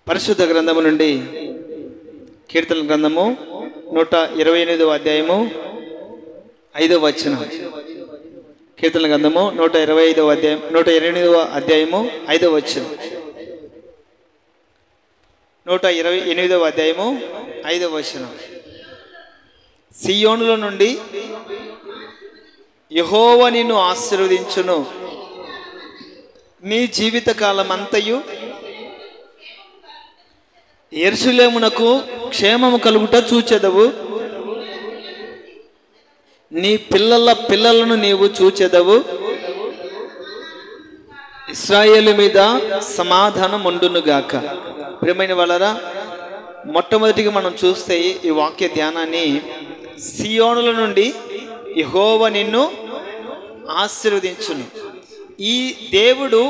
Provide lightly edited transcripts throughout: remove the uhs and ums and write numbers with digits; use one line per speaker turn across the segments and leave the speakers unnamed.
పరిశుద్ధ గ్రంథము నుండి కీర్తన గ్రంథము 128వ అధ్యాయము 5వ వచనం. కీర్తన గ్రంథము 128వ అధ్యాయము 5వ వచనం. 128వ అధ్యాయము 5వ వచనం. సియోనులో నుండి యెహోవా నిన్ను ఆశీర్వదించును, నీ జీవిత కాలమంతయు యెరూషలేమునకు క్షేమము కలుగుట చూచెదవు, నీ పిల్లల పిల్లలను నీవు చూచెదవు, ఇశ్రాయేలు మీద సమాధానం ఉండునుగాక. ప్రియమైన వాళ్ళరా, మొట్టమొదటిగా మనం చూస్తే ఈ వాక్య ధ్యానాన్ని సియోనుల నుండి యెహోవా నిన్ను ఆశీర్వదించును. ఈ దేవుడు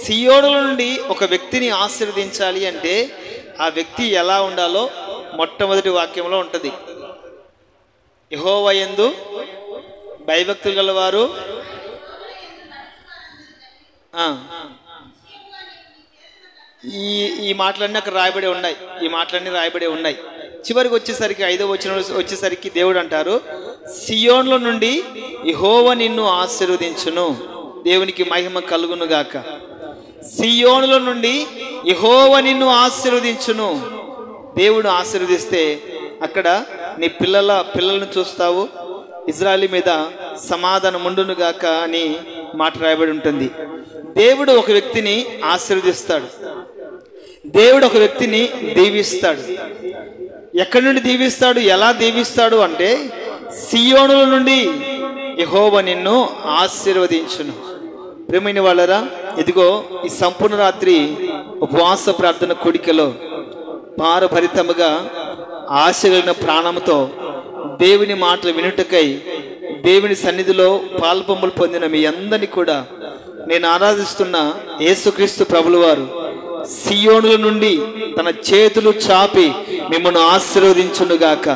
సియోనుల నుండి ఒక వ్యక్తిని ఆశీర్వదించాలి అంటే ఆ వ్యక్తి ఎలా ఉండాలో మొట్టమొదటి వాక్యంలో ఉంటుంది. యెహోవా యందు భయభక్తులు గలవారు, ఈ మాటలన్నీ అక్కడ రాయబడి ఉన్నాయి. ఈ మాటలన్నీ రాయబడి ఉన్నాయి. చివరికి వచ్చేసరికి 5వ వచనం వచ్చేసరికి దేవుడు అంటారు, సియోన్లో నుండి యెహోవా నిన్ను ఆశీర్వదించును, దేవునికి మహిమ కలుగునుగాక. సియోనులో నుండి యెహోవా నిన్ను ఆశీర్వదించును. దేవుడు ఆశీర్వదిస్తే అక్కడ నీ పిల్లలను చూస్తావు, ఇజ్రాయేలు మీద సమాధానం ఉండునుగాక అని మాట రాయబడి ఉంటుంది. దేవుడు ఒక వ్యక్తిని ఆశీర్వదిస్తాడు, దేవుడు ఒక వ్యక్తిని దీవిస్తాడు. ఎక్కడి నుండి దీవిస్తాడు, ఎలా దీవిస్తాడు అంటే సియోనుల నుండి యెహోవా నిన్ను ఆశీర్వదించును. ప్రియమైన వాళ్ళరా, ఇదిగో ఈ సంపూర్ణ రాత్రి ఉపవాస ప్రార్థన కూడికలో భారభరితముగా ఆశ కలిగిన ప్రాణంతో దేవుని మాటలు వినుటకై దేవుని సన్నిధిలో పాల్పొమ్ములు పొందిన మీ అందరినీ కూడా నేను ఆరాధిస్తున్న యేసుక్రీస్తు ప్రభుల వారు సియోనుల నుండి తన చేతులు చాపి మిమ్మల్ని ఆశీర్వదించునుగాక,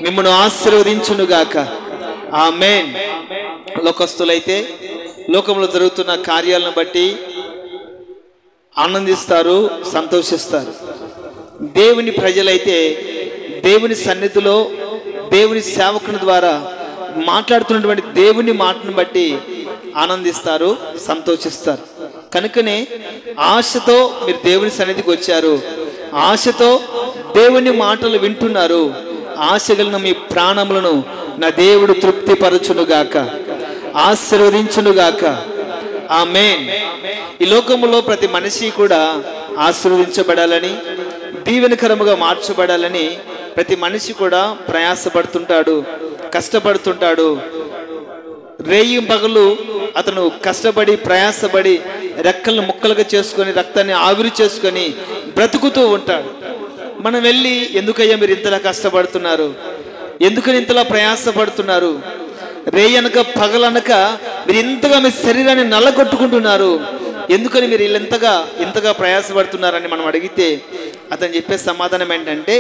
మిమ్మల్ని ఆశీర్వదించునుగాక. ఆమేన్. లోకస్తులైతే లోకంలో జరుగుతున్న కార్యాలను బట్టి ఆనందిస్తారు, సంతోషిస్తారు. దేవుని ప్రజలైతే దేవుని సన్నిధిలో దేవుని సేవకుని ద్వారా మాట్లాడుతున్నటువంటి దేవుని మాటను బట్టి ఆనందిస్తారు, సంతోషిస్తారు. కనుకనే ఆశతో మీరు దేవుని సన్నిధికి వచ్చారు, ఆశతో దేవుని మాటలు వింటున్నారు. ఆశ కలిగిన మీ ప్రాణములను నా దేవుడు తృప్తిపరచునుగాక, ఆశీర్వదించునుగాక. ఆమేన్. ఈ లోకములో ప్రతి మనిషి కూడా ఆశీర్వదించబడాలని, దీవెనకరముగా మార్చబడాలని ప్రతి మనిషి కూడా ప్రయాసపడుతుంటాడు, కష్టపడుతుంటాడు. రేయి పగలు అతను కష్టపడి ప్రయాసపడి రెక్కలను ముక్కలుగా చేసుకొని రక్తాన్ని ఆవిరి చేసుకొని బ్రతుకుతూ ఉంటాడు. మనం వెళ్ళి, ఎందుకయ్యా మీరు ఇంతలా కష్టపడుతున్నారు, ఎందుకని ఇంతలా ప్రయాసపడుతున్నారు, రేయనక పగలనక మీరు ఇంతగా మీ శరీరాన్ని నల్లగొట్టుకుంటున్నారు, ఎందుకని మీరు ఇంతగా ప్రయాసపడుతున్నారని మనం అడిగితే అతను చెప్పే సమాధానం ఏంటంటే,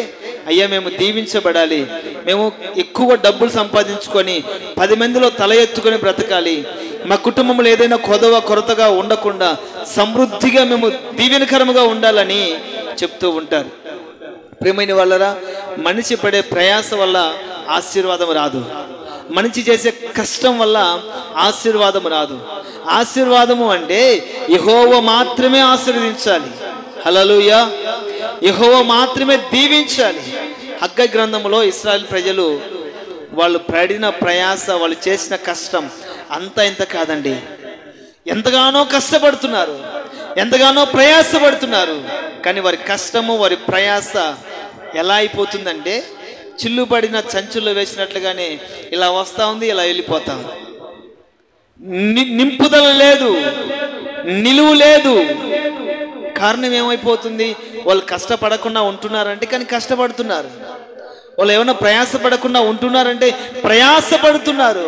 అయ్యా మేము దీవించబడాలి, మేము ఎక్కువ డబ్బులు సంపాదించుకొని 10 మందిలో తల ఎత్తుకొని బ్రతకాలి, మా కుటుంబంలో ఏదైనా కొరతగా ఉండకుండా సమృద్ధిగా మేము దీవెనకరముగా ఉండాలని చెప్తూ ఉంటారు. ప్రియమైన వాళ్ళరా, మనిషి పడే ప్రయాస వల్ల ఆశీర్వాదం రాదు, మనిషి చేసే కష్టం వల్ల ఆశీర్వాదం రాదు. ఆశీర్వాదము అంటే యెహోవా మాత్రమే ఆశీర్వదించాలి. హల్లెలూయా. యెహోవా మాత్రమే దీవించాలి. హగ్గై గ్రంథములో ఇశ్రాయేలు ప్రజలు వాళ్ళు పడిన ప్రయాస, వాళ్ళు చేసిన కష్టం అంతా ఇంత కాదండి. ఎంతగానో కష్టపడుతున్నారు, ఎంతగానో ప్రయాసపడుతున్నారు. కానీ వారి కష్టము, వారి ప్రయాస ఎలా అయిపోతుందంటే చిల్లు పడిన చంచుల్లో వేసినట్లుగానే ఇలా వస్తూ ఉంది, ఇలా వెళ్ళిపోతా ఉంది. నింపుదల లేదు, నిలువు లేదు. కారణం ఏమైపోతుంది? వాళ్ళు కష్టపడకుండా ఉంటున్నారంటే కానీ కష్టపడుతున్నారు, వాళ్ళు ఏమైనా ప్రయాసపడకుండా ఉంటున్నారంటే ప్రయాసపడుతున్నారు.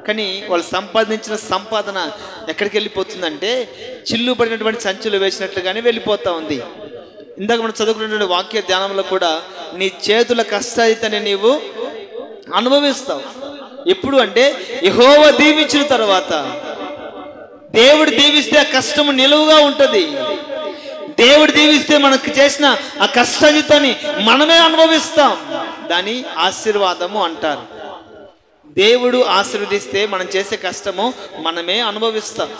కానీ వాళ్ళు సంపాదించిన సంపాదన ఎక్కడికి వెళ్ళిపోతుందంటే చిల్లు పడినటువంటి సంచులు వేసినట్లుగానే వెళ్ళిపోతూ ఉంది. ఇందాక మనం చదువుకున్నటువంటి వాక్య ధ్యానంలో కూడా నీ చేతుల కష్టాయితని నీవు అనుభవిస్తావు. ఎప్పుడు అంటే యెహోవా దీవించిన తర్వాత. దేవుడు దీవిస్తే ఆ కష్టము నిలువుగా ఉంటుంది. దేవుడు దీవిస్తే మనకు చేసిన ఆ కష్టాజితాన్ని మనమే అనుభవిస్తాం. దాని ఆశీర్వాదము అంటారు. దేవుడు ఆశీర్వదిస్తే మనం చేసే కష్టము మనమే అనుభవిస్తాం.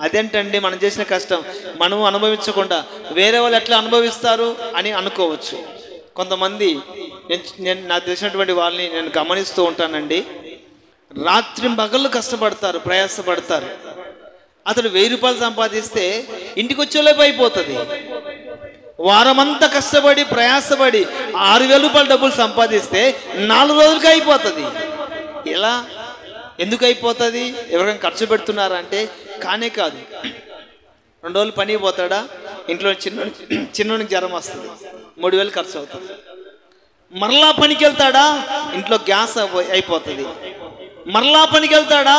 అదేంటండి మనం చేసిన కష్టం మనం అనుభవించకుండా వేరే వాళ్ళు ఎట్లా అనుభవిస్తారు అని అనుకోవచ్చు. కొంతమంది నేను నాకు తెలిసినటువంటి వాళ్ళని నేను గమనిస్తూ ఉంటానండి. రాత్రి పగళ్ళు కష్టపడతారు, ప్రయాసపడతారు. అతడు 1000 రూపాయలు సంపాదిస్తే ఇంటికి వచ్చేలోపు అయిపోతుంది. వారమంతా కష్టపడి ప్రయాసపడి 6000 రూపాయల డబ్బులు సంపాదిస్తే 4 రోజులకి అయిపోతుంది. ఎలా ఎందుకు అయిపోతుంది? ఎవరికైనా ఖర్చు పెడుతున్నారా అంటే కానే కాదు. 2 రోజులు పనికి పోతాడా, ఇంట్లో చిన్నోనికి జ్వరం వస్తుంది, 3000 ఖర్చు అవుతుంది. మరలా పనికి వెళ్తాడా, ఇంట్లో గ్యాస్ అయిపోతుంది. మరలా పనికి వెళ్తాడా,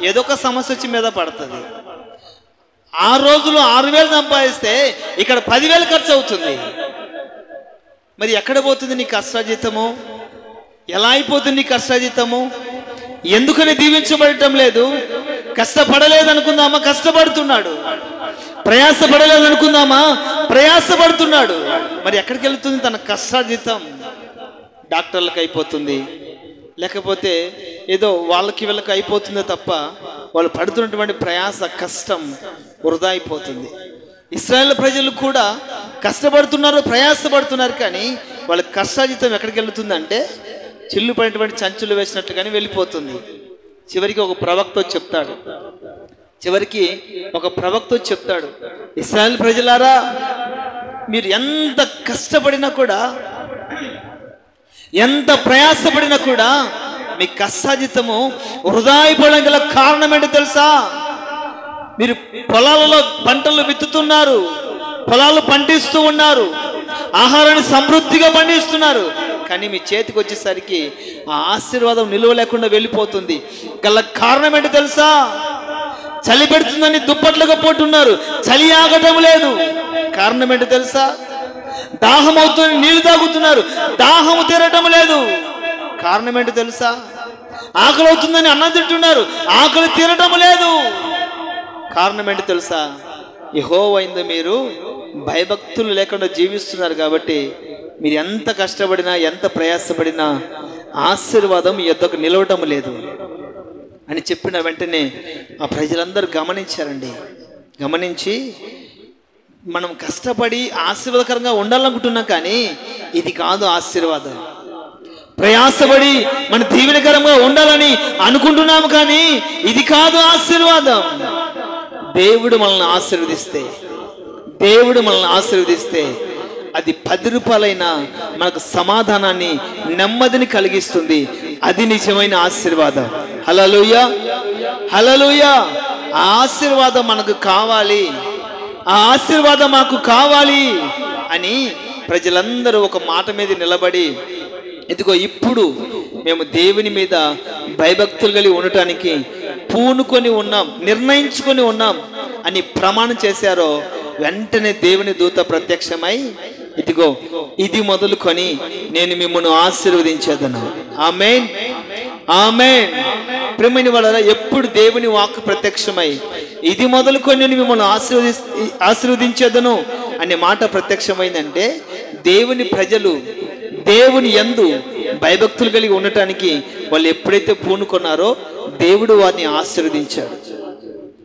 ఏదో ఒక సమస్య వచ్చి మీద పడుతుంది. 6 రోజులు 6000 సంపాదిస్తే ఇక్కడ 10,000 ఖర్చు అవుతుంది. మరి ఎక్కడ పోతుంది నీ కష్టాజీతము? ఎలా అయిపోతుంది నీ కష్టాజీతము? ఎందుకని దీవించబడటం లేదు? కష్టపడలేదు అనుకుందామా, కష్టపడుతున్నాడు. ప్రయాసపడలేదు అనుకుందామా, ప్రయాసపడుతున్నాడు. మరి ఎక్కడికి వెళ్తుంది తన కష్టాజీతం? డాక్టర్లకు అయిపోతుంది, లేకపోతే ఏదో వాళ్ళకి వీళ్ళకి అయిపోతుందో తప్ప వాళ్ళు పడుతున్నటువంటి ప్రయాస కష్టం వృధా అయిపోతుంది. ఇశ్రాయేల్ ప్రజలు కూడా కష్టపడుతున్నారు, ప్రయాసపడుతున్నారు, కానీ వాళ్ళ కష్టాజీతం ఎక్కడికి వెళ్తుందంటే చిల్లు పడినటువంటి చంచులు వేసినట్లుగానే వెళ్ళిపోతుంది. చివరికి ఒక ప్రవక్త చెప్తాడు, ఇశ్రాయేల్ ప్రజలారా, మీరు ఎంత కష్టపడినా కూడా, ఎంత ప్రయాసపడినా కూడా మీ కష్టాజీతము వృధా అయిపోవడం గల కారణం ఏంటో తెలుసా? మీరు పొలాలలో పంటలు విత్తుతున్నారు, పొలాలు పండిస్తూ ఉన్నారు, ఆహారాన్ని సమృద్ధిగా పండిస్తున్నారు, కానీ మీ చేతికి వచ్చేసరికి ఆ ఆశీర్వాదం నిలువ లేకుండా వెళ్ళిపోతుంది. గల కారణం ఏంటో తెలుసా? చలి పెడుతుందని దుప్పట్లుగా పోతున్నారు, చలి ఆగటం లేదు. కారణం ఏంటో తెలుసా? దాహం అవుతుంది, నీళ్లు తాగుతున్నారు, దాహము తీరటం లేదు. కారణం ఏంటో తెలుసా? ఆకలి అవుతుందని అన్నం తింటున్నారు, ఆకలి తీరటం లేదు. కారణం ఏంటో తెలుసా? యెహోవా యందు మీరు భయభక్తులు లేకుండా జీవిస్తున్నారు కాబట్టి మీరు ఎంత కష్టపడినా, ఎంత ప్రయాసపడినా ఆశీర్వాదం మీ యొద్దకు నిలవటం లేదు అని చెప్పిన వెంటనే ఆ ప్రజలందరూ గమనించారండి. గమనించి మనం కష్టపడి ఆశీర్వాదకరంగా ఉండాలనుకుంటున్నాం, కానీ ఇది కాదు ఆశీర్వాదం. ప్రయాసపడి మన దీవెనకరంగా ఉండాలని అనుకుంటున్నాము, కానీ ఇది కాదు ఆశీర్వాదం. దేవుడు మనల్ని ఆశీర్వదిస్తే అది 10 రూపాయలైనా మనకు సమాధానాన్ని, నెమ్మదిని కలిగిస్తుంది. అది నిజమైన ఆశీర్వాదం. హల్లెలూయా, హల్లెలూయా. ఆ ఆశీర్వాదం మనకు కావాలి, ఆ ఆశీర్వాదం మాకు కావాలి అని ప్రజలందరూ ఒక మాట మీద నిలబడి, ఇదిగో ఇప్పుడు మేము దేవుని మీద భయభక్తులు కలిగి ఉండటానికి పూనుకొని ఉన్నాం, నిర్ణయించుకొని ఉన్నాం అని ప్రమాణం చేశారో, వెంటనే దేవుని దూత ప్రత్యక్షమై, ఇదిగో ఇది మొదలుకొని నేను మిమ్మల్ని ఆశీర్వదించేదను. ఆమేన్, ఆమేన్. ప్రియమైన వాళ్ళారా, ఎప్పుడు దేవుని వాక్కు ప్రత్యక్షమై ఇది మొదలుకొని నేను మిమ్మల్ని ఆశీర్వదించేదను అనే మాట ప్రత్యక్షమైందంటే, దేవుని ప్రజలు దేవుని యందు భయభక్తులు కలిగి ఉండటానికి వాళ్ళు ఎప్పుడైతే పూనుకున్నారో దేవుడు వారిని ఆశీర్వదించాడు.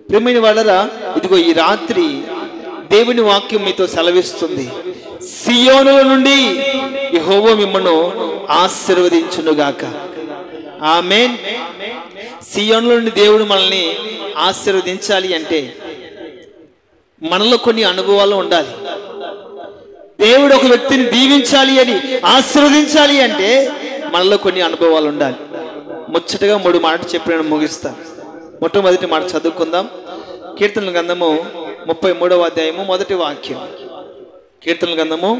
ప్రియమైన వాళ్ళారా, ఇదిగో ఈ రాత్రి దేవుని వాక్యం మీతో సెలవిస్తుంది, సియోనుల నుండి యెహోవా మిమ్మల్ని ఆశీర్వదించునుగాక. ఆమేన్. సియోనుల నుండి దేవుడు మనల్ని ఆశీర్వదించాలి అంటే మనలో కొన్ని అనుభవాలు ఉండాలి. దేవుడు ఒక వ్యక్తిని దీవించాలి అని, ఆశీర్వదించాలి అంటే మనలో కొన్ని అనుభవాలు ఉండాలి. ముచ్చటగా 3 మాటలు చెప్పి నేను ముగిస్తాను. మొట్టమొదటి మాట చదువుకుందాం. కీర్తనల గ్రంథము 33వ అధ్యాయము 1వ వాక్యం. కీర్తనల గ్రంథము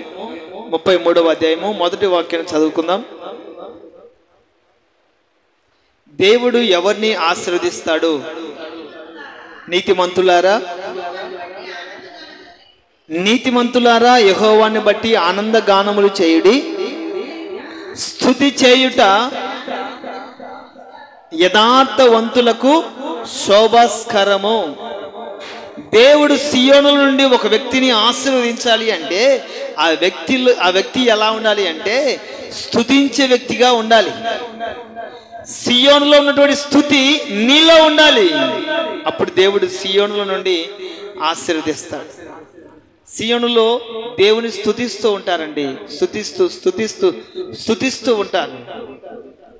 33వ అధ్యాయము 1వ వాక్యాన్ని చదువుకుందాం. దేవుడు ఎవరిని ఆశీర్వదిస్తాడు? నీతిమంతులారా యెహోవాని బట్టి ఆనంద గానములు చేయుడి, స్తుతి చేయుట యథార్థవంతులకు శోభాస్కరము. దేవుడు సియోను నుండి ఒక వ్యక్తిని ఆశీర్వదించాలి అంటే ఆ వ్యక్తి ఎలా ఉండాలి అంటే స్తుతించే వ్యక్తిగా ఉండాలి. సియోనులో ఉన్నటువంటి స్తుతి నీలో ఉండాలి. అప్పుడు దేవుడు సియోనులో నుండి ఆశీర్వదిస్తాడు. సియోనులో దేవుని స్తుతిస్తూ ఉంటారండి. స్తుతిస్తూ ఉంటారు.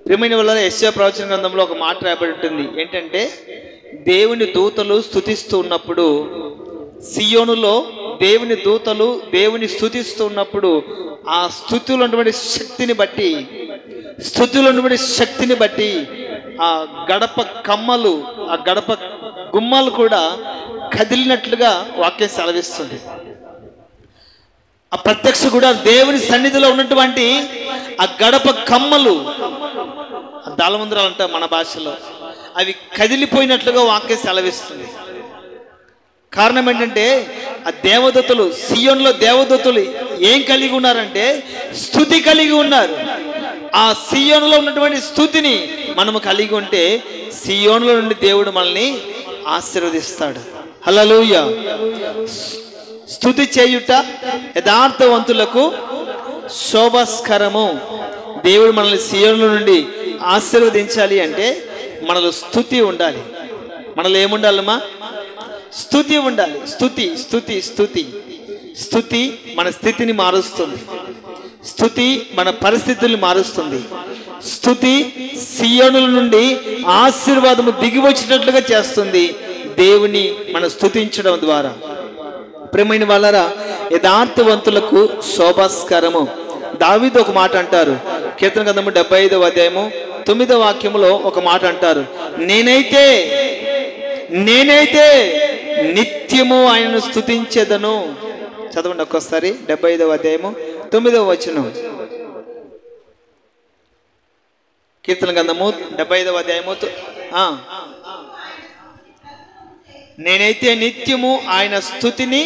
ప్రియమైన వాళ్ళ యెషయా ప్రవచన గ్రంథంలో ఒక మాట రాయబడి ఉంటుంది. ఏంటంటే దేవుని దూతలు స్తుతిస్తూ ఉన్నప్పుడు, సియోనులో దేవుని దూతలు దేవుని స్తుతిస్తూ ఉన్నప్పుడు ఆ స్తుతిలో ఉన్నటువంటి శక్తిని బట్టి ఆ గడప కమ్మలు, ఆ గడప గుమ్మాలు కూడా కదిలినట్లుగా వాక్యం సెలవిస్తుంది. ఆ ప్రత్యక్ష కూడా దేవుని సన్నిధిలో ఉన్నటువంటి ఆ గడప కమ్మలు, దాళమందిరాలు అంట మన భాషలో, అవి కదిలిపోయినట్లుగా వాక్యం సెలవిస్తుంది. కారణం ఏంటంటే ఆ దేవదూతలు, సియోనులో దేవదూతలు ఏం కలిగి ఉన్నారంటే స్తుతి కలిగి ఉన్నారు. ఆ సియోనులో ఉన్నటువంటి స్తుతిని మనము కలిగి ఉంటే సియోనులో నుండి దేవుడు మనల్ని ఆశీర్వదిస్తాడు. హల్లెలూయా. స్తుతి చేయుట యథార్థవంతులకు శోభస్కరము. దేవుడు మనల్ని సియోనులో నుండి ఆశీర్వదించాలి అంటే మనలో స్తుతి ఉండాలి. మనలో ఏముండాలమ్మా? స్తుతి ఉండాలి. స్తుతి మన స్థితిని మారుస్తుంది. స్తుతి మన పరిస్థితుల్ని మారుస్తుంది. స్తుతి సియోనుల నుండి ఆశీర్వాదము దిగి వచ్చినట్లుగా చేస్తుంది దేవుని మనం స్తుతించడం ద్వారా. ప్రియమైన వాళ్ళారా, యథార్థవంతులకు శోభాస్కరము. దావీదు ఒక మాట అంటారు, కీర్తన గ్రంథము 75వ అధ్యాయము 9వ వాక్యములో ఒక మాట అంటారు, నేనైతే నిత్యము ఆయనను స్తుతించెదను. చదవండి ఒక్కసారి. 75వ అధ్యాయము 9వ వచనం. కీర్తన గ్రంథము 75వ అధ్యాయము నేనైతే నిత్యము ఆయన స్తుతిని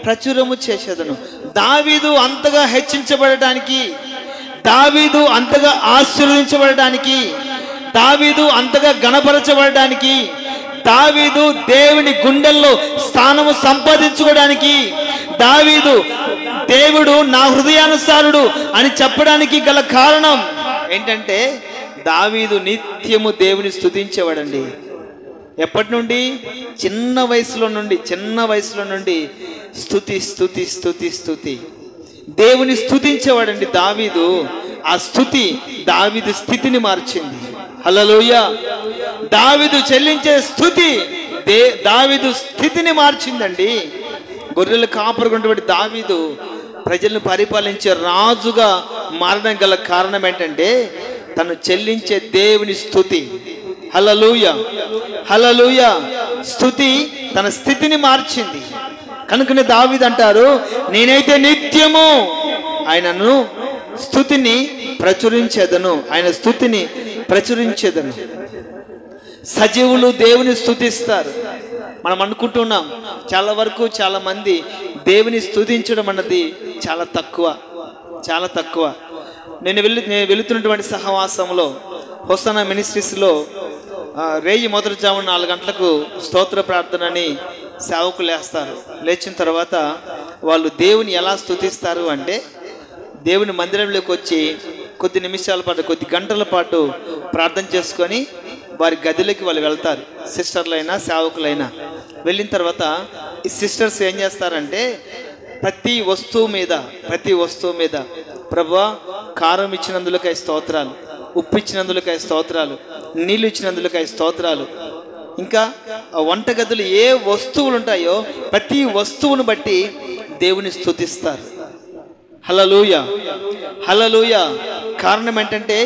ప్రచురము చేసేదను. దావీదు అంతగా హెచ్చించబడటానికి, దావీదు అంతగా ఆశీర్వదించబడటానికి, దావీదు అంతగా గణపరచబడటానికి, దావీదు దేవుని గుండెల్లో స్థానము సంపాదించుకోవడానికి, దావీదు దేవుడు నా హృదయానుసారుడు అని చెప్పడానికి గల కారణం ఏంటంటే దావీదు నిత్యము దేవుని స్తుతించేవాడండి. ఎప్పటి నుండి? చిన్న వయసులో నుండి స్తుతి దేవుని స్తుతించేవాడండి దావీదు. ఆ స్తుతి దావీదు స్థితిని మార్చింది. హల్లెలూయా. దావీదు చెల్లించే స్తుతి దావీదు స్థితిని మార్చిందండి. గొర్రెల కాపరుకున్నటువంటి దావీదు ప్రజలను పరిపాలించే రాజుగా మారడం గల కారణం ఏంటంటే తను చెల్లించే దేవుని స్తుతి. హల్లెలూయా. హల్లెలూయా. స్తుతి తన స్థితిని మార్చింది. కనుకనే దావీదు అంటారు, నేనైతే నిత్యము ఆయనను స్తుతిని ప్రచురించేదను, ఆయన స్తుతిని ప్రచురించేదను. సజీవులు దేవుని స్తుతిస్తారు. మనం అనుకుంటున్నాం చాలా వరకు చాలా మంది దేవుని స్తుతించడం అన్నది చాలా తక్కువ. నేను వెళుతున్నటువంటి సహవాసంలో హోసనా మినిస్ట్రీస్లో రేయి మొదటి జామున 4 గంటలకు స్తోత్ర ప్రార్థనని సేవకులు లేస్తారు. లేచిన తర్వాత వాళ్ళు దేవుని ఎలా స్తుతిస్తారు అంటే దేవుని మందిరంలోకి వచ్చి కొద్ది నిమిషాల పాటు, కొద్ది గంటల పాటు ప్రార్థన చేసుకొని వారి గదిలోకి వాళ్ళు వెళ్తారు. సిస్టర్లైనా సేవకులైనా వెళ్ళిన తర్వాత ఈ సిస్టర్స్ ఏం చేస్తారంటే ప్రతి వస్తువు మీద ప్రభువా కారం ఇచ్చినందులకై స్తోత్రాలు, ఉప్పు ఇచ్చినందులకై స్తోత్రాలు, నీళ్ళు ఇచ్చినందులకై స్తోత్రాలు, ఇంకా వంటగదులు ఏ వస్తువులు ఉంటాయో ప్రతి వస్తువును బట్టి దేవుని స్తుతిస్తారు. హల్లెలూయా. హల్లెలూయా. కారణం ఏంటంటే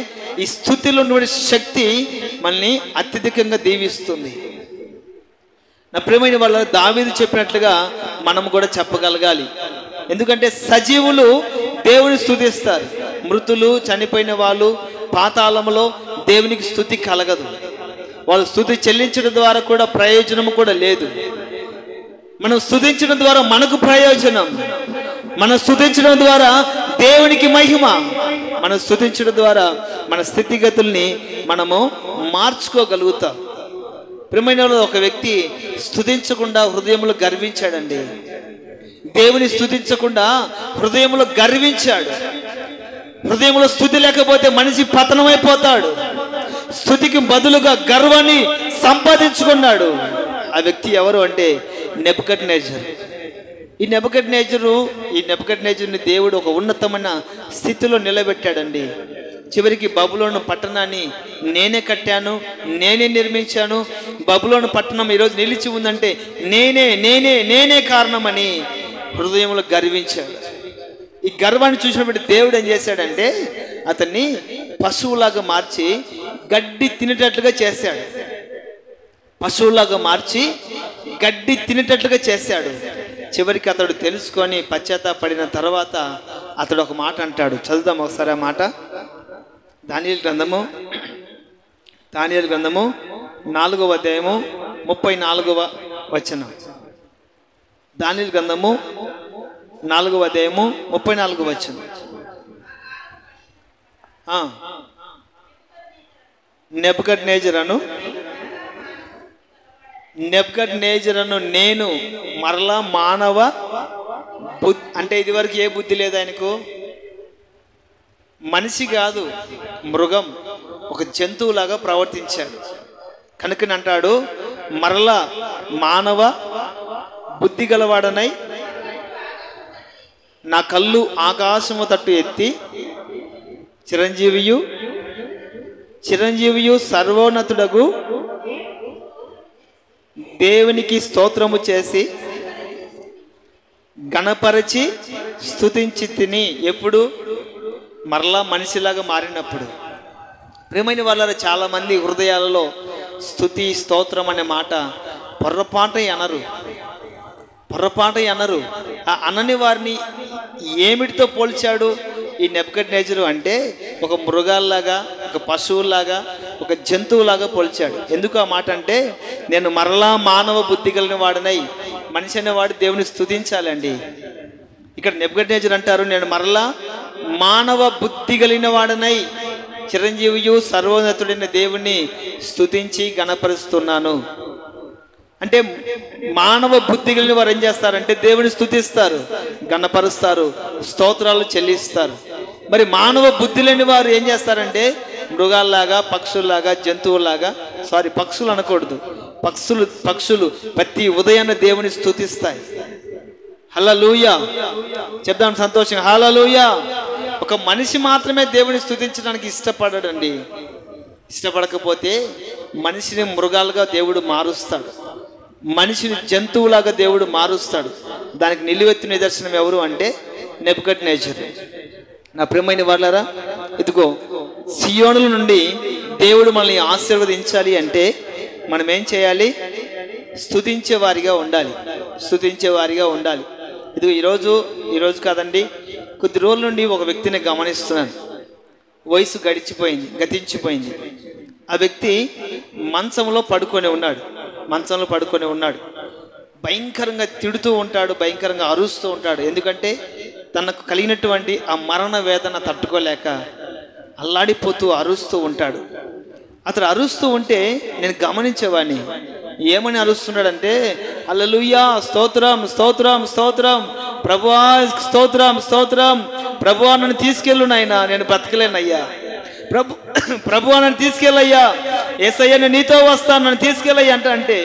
ఈ స్తుతిలో ఉన్న శక్తి మనల్ని అత్యధికంగా దీవిస్తుంది. నా ప్రియమైన వాళ్ళ దావీదు చెప్పినట్లుగా మనం కూడా చెప్పగలగాలి. ఎందుకంటే సజీవులు దేవుని స్తుతిస్తారు. మృతులు, చనిపోయిన వాళ్ళు పాతాళములో దేవునికి స్తుతి కలగదు. వాళ్ళు స్తుతి చెల్లించడం ద్వారా కూడా ప్రయోజనం కూడా లేదు. మనం స్తుతించడం ద్వారా మనకు ప్రయోజనం, మనం స్తుతించడం ద్వారా దేవునికి మహిమ, మనం స్తుతించడం ద్వారా మన స్థితిగతుల్ని మనము మార్చుకోగలుగుతాం. ప్రియమైన ఒక వ్యక్తి స్తుతించకుండా హృదయంలో గర్వించాడండి. దేవుని స్తుతించకుండా హృదయంలో గర్వించాడు. హృదయంలో స్తుతి లేకపోతే మనిషి పతనమైపోతాడు. స్తుతికి బదులుగా గర్వాన్ని సంపాదించుకున్నాడు. ఆ వ్యక్తి ఎవరు అంటే నెబుకద్నెజర్. ఈ నెబుకద్నెజరుని దేవుడు ఒక ఉన్నతమైన స్థితిలో నిలబెట్టాడండి. చివరికి బబులోను పట్టణాన్ని నేనే కట్టాను, నేనే నిర్మించాను, బబులోను పట్టణం ఈరోజు నిలిచి ఉందంటే నేనే కారణమని హృదయంలో గర్వించాడు. ఈ గర్వాన్ని చూసినప్పుడు దేవుడు ఏం చేశాడంటే అతన్ని పశువులాగా మార్చి గడ్డి తినేటట్లుగా చేశాడు. పశువులాగా మార్చి గడ్డి తినేటట్లుగా చేశాడు. చివరికి అతడు తెలుసుకొని పశ్చాత్తాపడిన తర్వాత అతడు ఒక మాట అంటాడు. చదువుదాం ఒకసారి ఆ మాట. దానియేలు గ్రంథము 4వ అధ్యాయము 34వ వచనం. దానియేలు గ్రంథము 4వ అధ్యాయము 34వ వచనం. నెబుకద్నెజరును నేను మరలా మానవ బుద్ధి, అంటే ఇది వరకు ఏ బుద్ధి లేదు ఆయనకు. మనిషి కాదు, మృగం, ఒక జంతువులాగా ప్రవర్తించాడు. కనుకని అంటాడు, మరలా మానవ బుద్ధి గలవాడనై నా కళ్ళు ఆకాశము తట్టు ఎత్తి చిరంజీవియు సర్వోన్నతుడగు దేవునికి స్తోత్రము చేసి గణపరచి స్తుతించి తిని. ఎప్పుడు? మరలా మనిషిలాగా మారినప్పుడు. ప్రియమైన వాళ్ళ చాలా మంది హృదయాలలో స్తుతి స్తోత్రం అనే మాట పొర్రపాట అనరు. ఆ అనని వారిని ఏమిటితో పోల్చాడు ఈ నెబుకద్నెజరు అంటే? ఒక మృగాల్లాగా, ఒక పశువులాగా, ఒక జంతువులాగా పోల్చాడు. ఎందుకు ఆ మాట అంటే, నేను మరలా మానవ బుద్ధి కలిగిన వాడనై, మనిషి అనేవాడు దేవుని స్తుతించాలండి. ఇక్కడ నెబుకద్నెజరు అంటారు, నేను మరలా మానవ బుద్ధి కలిగిన వాడనై చిరంజీవియు సర్వోన్నతుడైన దేవుని స్తుతించి గణపరుస్తున్నాను. అంటే మానవ బుద్ధి కలిగిన వారు ఏం చేస్తారంటే దేవుని స్తుతిస్తారు, గణపరుస్తారు, స్తోత్రాలు చెల్లిస్తారు. మరి మానవ బుద్ధి లేని వారు ఏం చేస్తారంటే మృగాల్లాగా, పక్షుల్లాగా, జంతువులాగా, పక్షులు అనకూడదు, పక్షులు ప్రతి ఉదయాన్న దేవుని స్తుతిస్తాయి. హల్లెలూయా చెప్దాం సంతోషంగా, హల్లెలూయా. ఒక మనిషి మాత్రమే దేవుని స్తుతించడానికి ఇష్టపడడండి. ఇష్టపడకపోతే మనిషిని మృగాలుగా దేవుడు మారుస్తాడు, మనిషిని జంతువులాగా దేవుడు మారుస్తాడు. దానికి నిలువెత్తు నిదర్శనం ఎవరు అంటే నెబుకద్నెజరు. నా ప్రియమైన వాళ్ళారా, ఇదిగో సియోనుల నుండి దేవుడు మనల్ని ఆశీర్వదించాలి అంటే మనం ఏం చేయాలి? స్తుతించే వారిగా ఉండాలి. ఇదిగో ఈరోజు కాదండి, కొద్ది రోజుల నుండి ఒక వ్యక్తిని గమనిస్తున్నాను. వయసు గతించిపోయింది. ఆ వ్యక్తి మంచంలో పడుకొని ఉన్నాడు. భయంకరంగా తిడుతూ ఉంటాడు, భయంకరంగా అరుస్తూ ఉంటాడు. ఎందుకంటే తనకు కలిగినటువంటి ఆ మరణ వేదన తట్టుకోలేక అల్లాడిపోతూ అరుస్తూ ఉంటాడు. అతడు అరుస్తూ ఉంటే నేను గమనించేవాడిని. ఏమని అరుస్తున్నాడంటే, హల్లెలూయా, స్తోత్రం స్తోత్రం స్తోత్రం, ప్రభువా స్తోత్రం స్తోత్రం, ప్రభువా నన్ను తీసుకెళ్ళు నాయనా, నేను బ్రతకలేనయ్యా, ప్రభువా నన్ను తీసుకెళ్ళయ్యా, యేసయ్యా నేను నీతో వస్తాను, నన్ను తీసుకెళ్ళయ్యా అంటే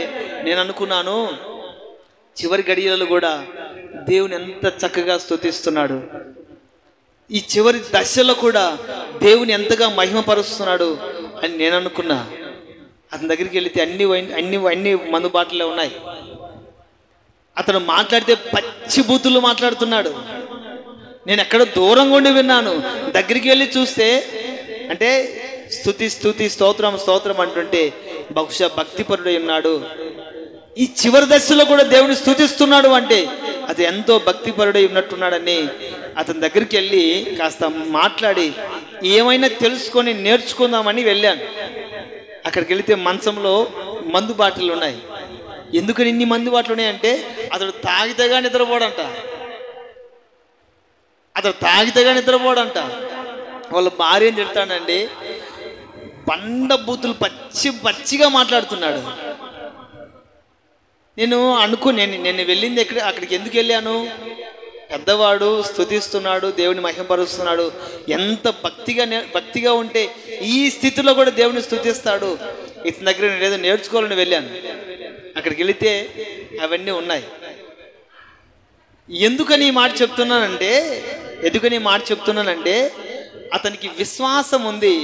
నేను అనుకున్నాను, చివరి గడియలలో కూడా దేవుని ఎంత చక్కగా స్తుతిస్తున్నాడు. ఈ చివరి దశలో కూడా దేవుని ఎంతగా మహిమపరుస్తున్నాడు అని నేను అనుకున్నా. అతని దగ్గరికి వెళితే అన్ని మందు బాటలే ఉన్నాయి. అతను మాట్లాడితే పచ్చి బూతులు మాట్లాడుతున్నాడు. నేను ఎక్కడో దూరంగా ఉండి విన్నాను. దగ్గరికి వెళ్ళి చూస్తే అంటే స్తుతి స్తోత్రం స్తోత్రం అంటుంటే బహుశా భక్తిపరుడై ఉన్నాడు. ఈ చివరి దశలో కూడా దేవుని స్తుతిస్తున్నాడు అంటే అది ఎంతో భక్తిపరుడై ఉన్నట్టున్నాడని అతని దగ్గరికి వెళ్ళి కాస్త మాట్లాడి ఏమైనా తెలుసుకొని నేర్చుకుందామని వెళ్ళాను. అక్కడికి వెళితే మంచంలో మందు బాటలు ఉన్నాయి. ఎందుకని ఇన్ని మందు బాటలు ఉన్నాయంటే అతడు తాగితేగా నిద్రపోడంట. వాళ్ళ భార్య ఏం తిడతాడండి, బండ బూతులు పచ్చిగా మాట్లాడుతున్నాడు. నేను వెళ్ళింది అక్కడికి ఎందుకు వెళ్ళాను? పెద్దవాడు స్తుతిస్తున్నాడు, దేవుని మహిమపరుస్తున్నాడు. ఎంత భక్తిగా ఉంటే ఈ స్థితిలో కూడా దేవుని స్తుతిస్తాడు. ఇతని దగ్గర నేను ఏదో నేర్చుకోవాలని వెళ్ళాను. అక్కడికి వెళితే అవన్నీ ఉన్నాయి. ఎందుకని ఈ మాట చెప్తున్నానంటే అతనికి విశ్వాసం ఉంది,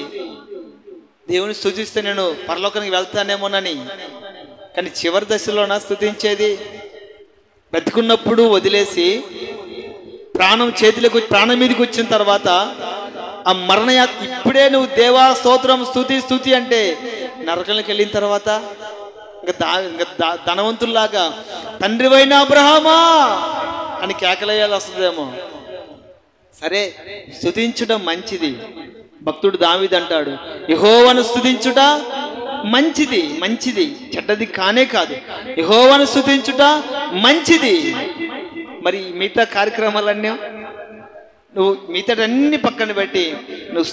దేవుని స్తుతిస్తే నేను పరలోకానికి వెళ్తానేమోనని. కానీ చివరి దశలోనా స్తుతించేది? బ్రతికున్నప్పుడు వదిలేసి ప్రాణం మీదకి వచ్చిన తర్వాత ఆ ఇప్పుడే నువ్వు దేవా స్తోత్రం స్తుతి అంటే నరకంలోకి వెళ్ళిన తర్వాత ఇంకా ధనవంతుల్లాగా తండ్రివైన అబ్రహామా అని కేకలేయాలి వస్తుందేమో. సరే, స్తుతించడం మంచిది. భక్తుడు దావీదు అంటాడు, యెహోవాను స్తుతించుట మంచిది, చెడ్డది కానే కాదు. యెహోవాను స్తుతించుట మంచిది. మరి మిగతా కార్యక్రమాలన్నీ నువ్వు మిగతాటన్ని పక్కన పెట్టి నువ్వు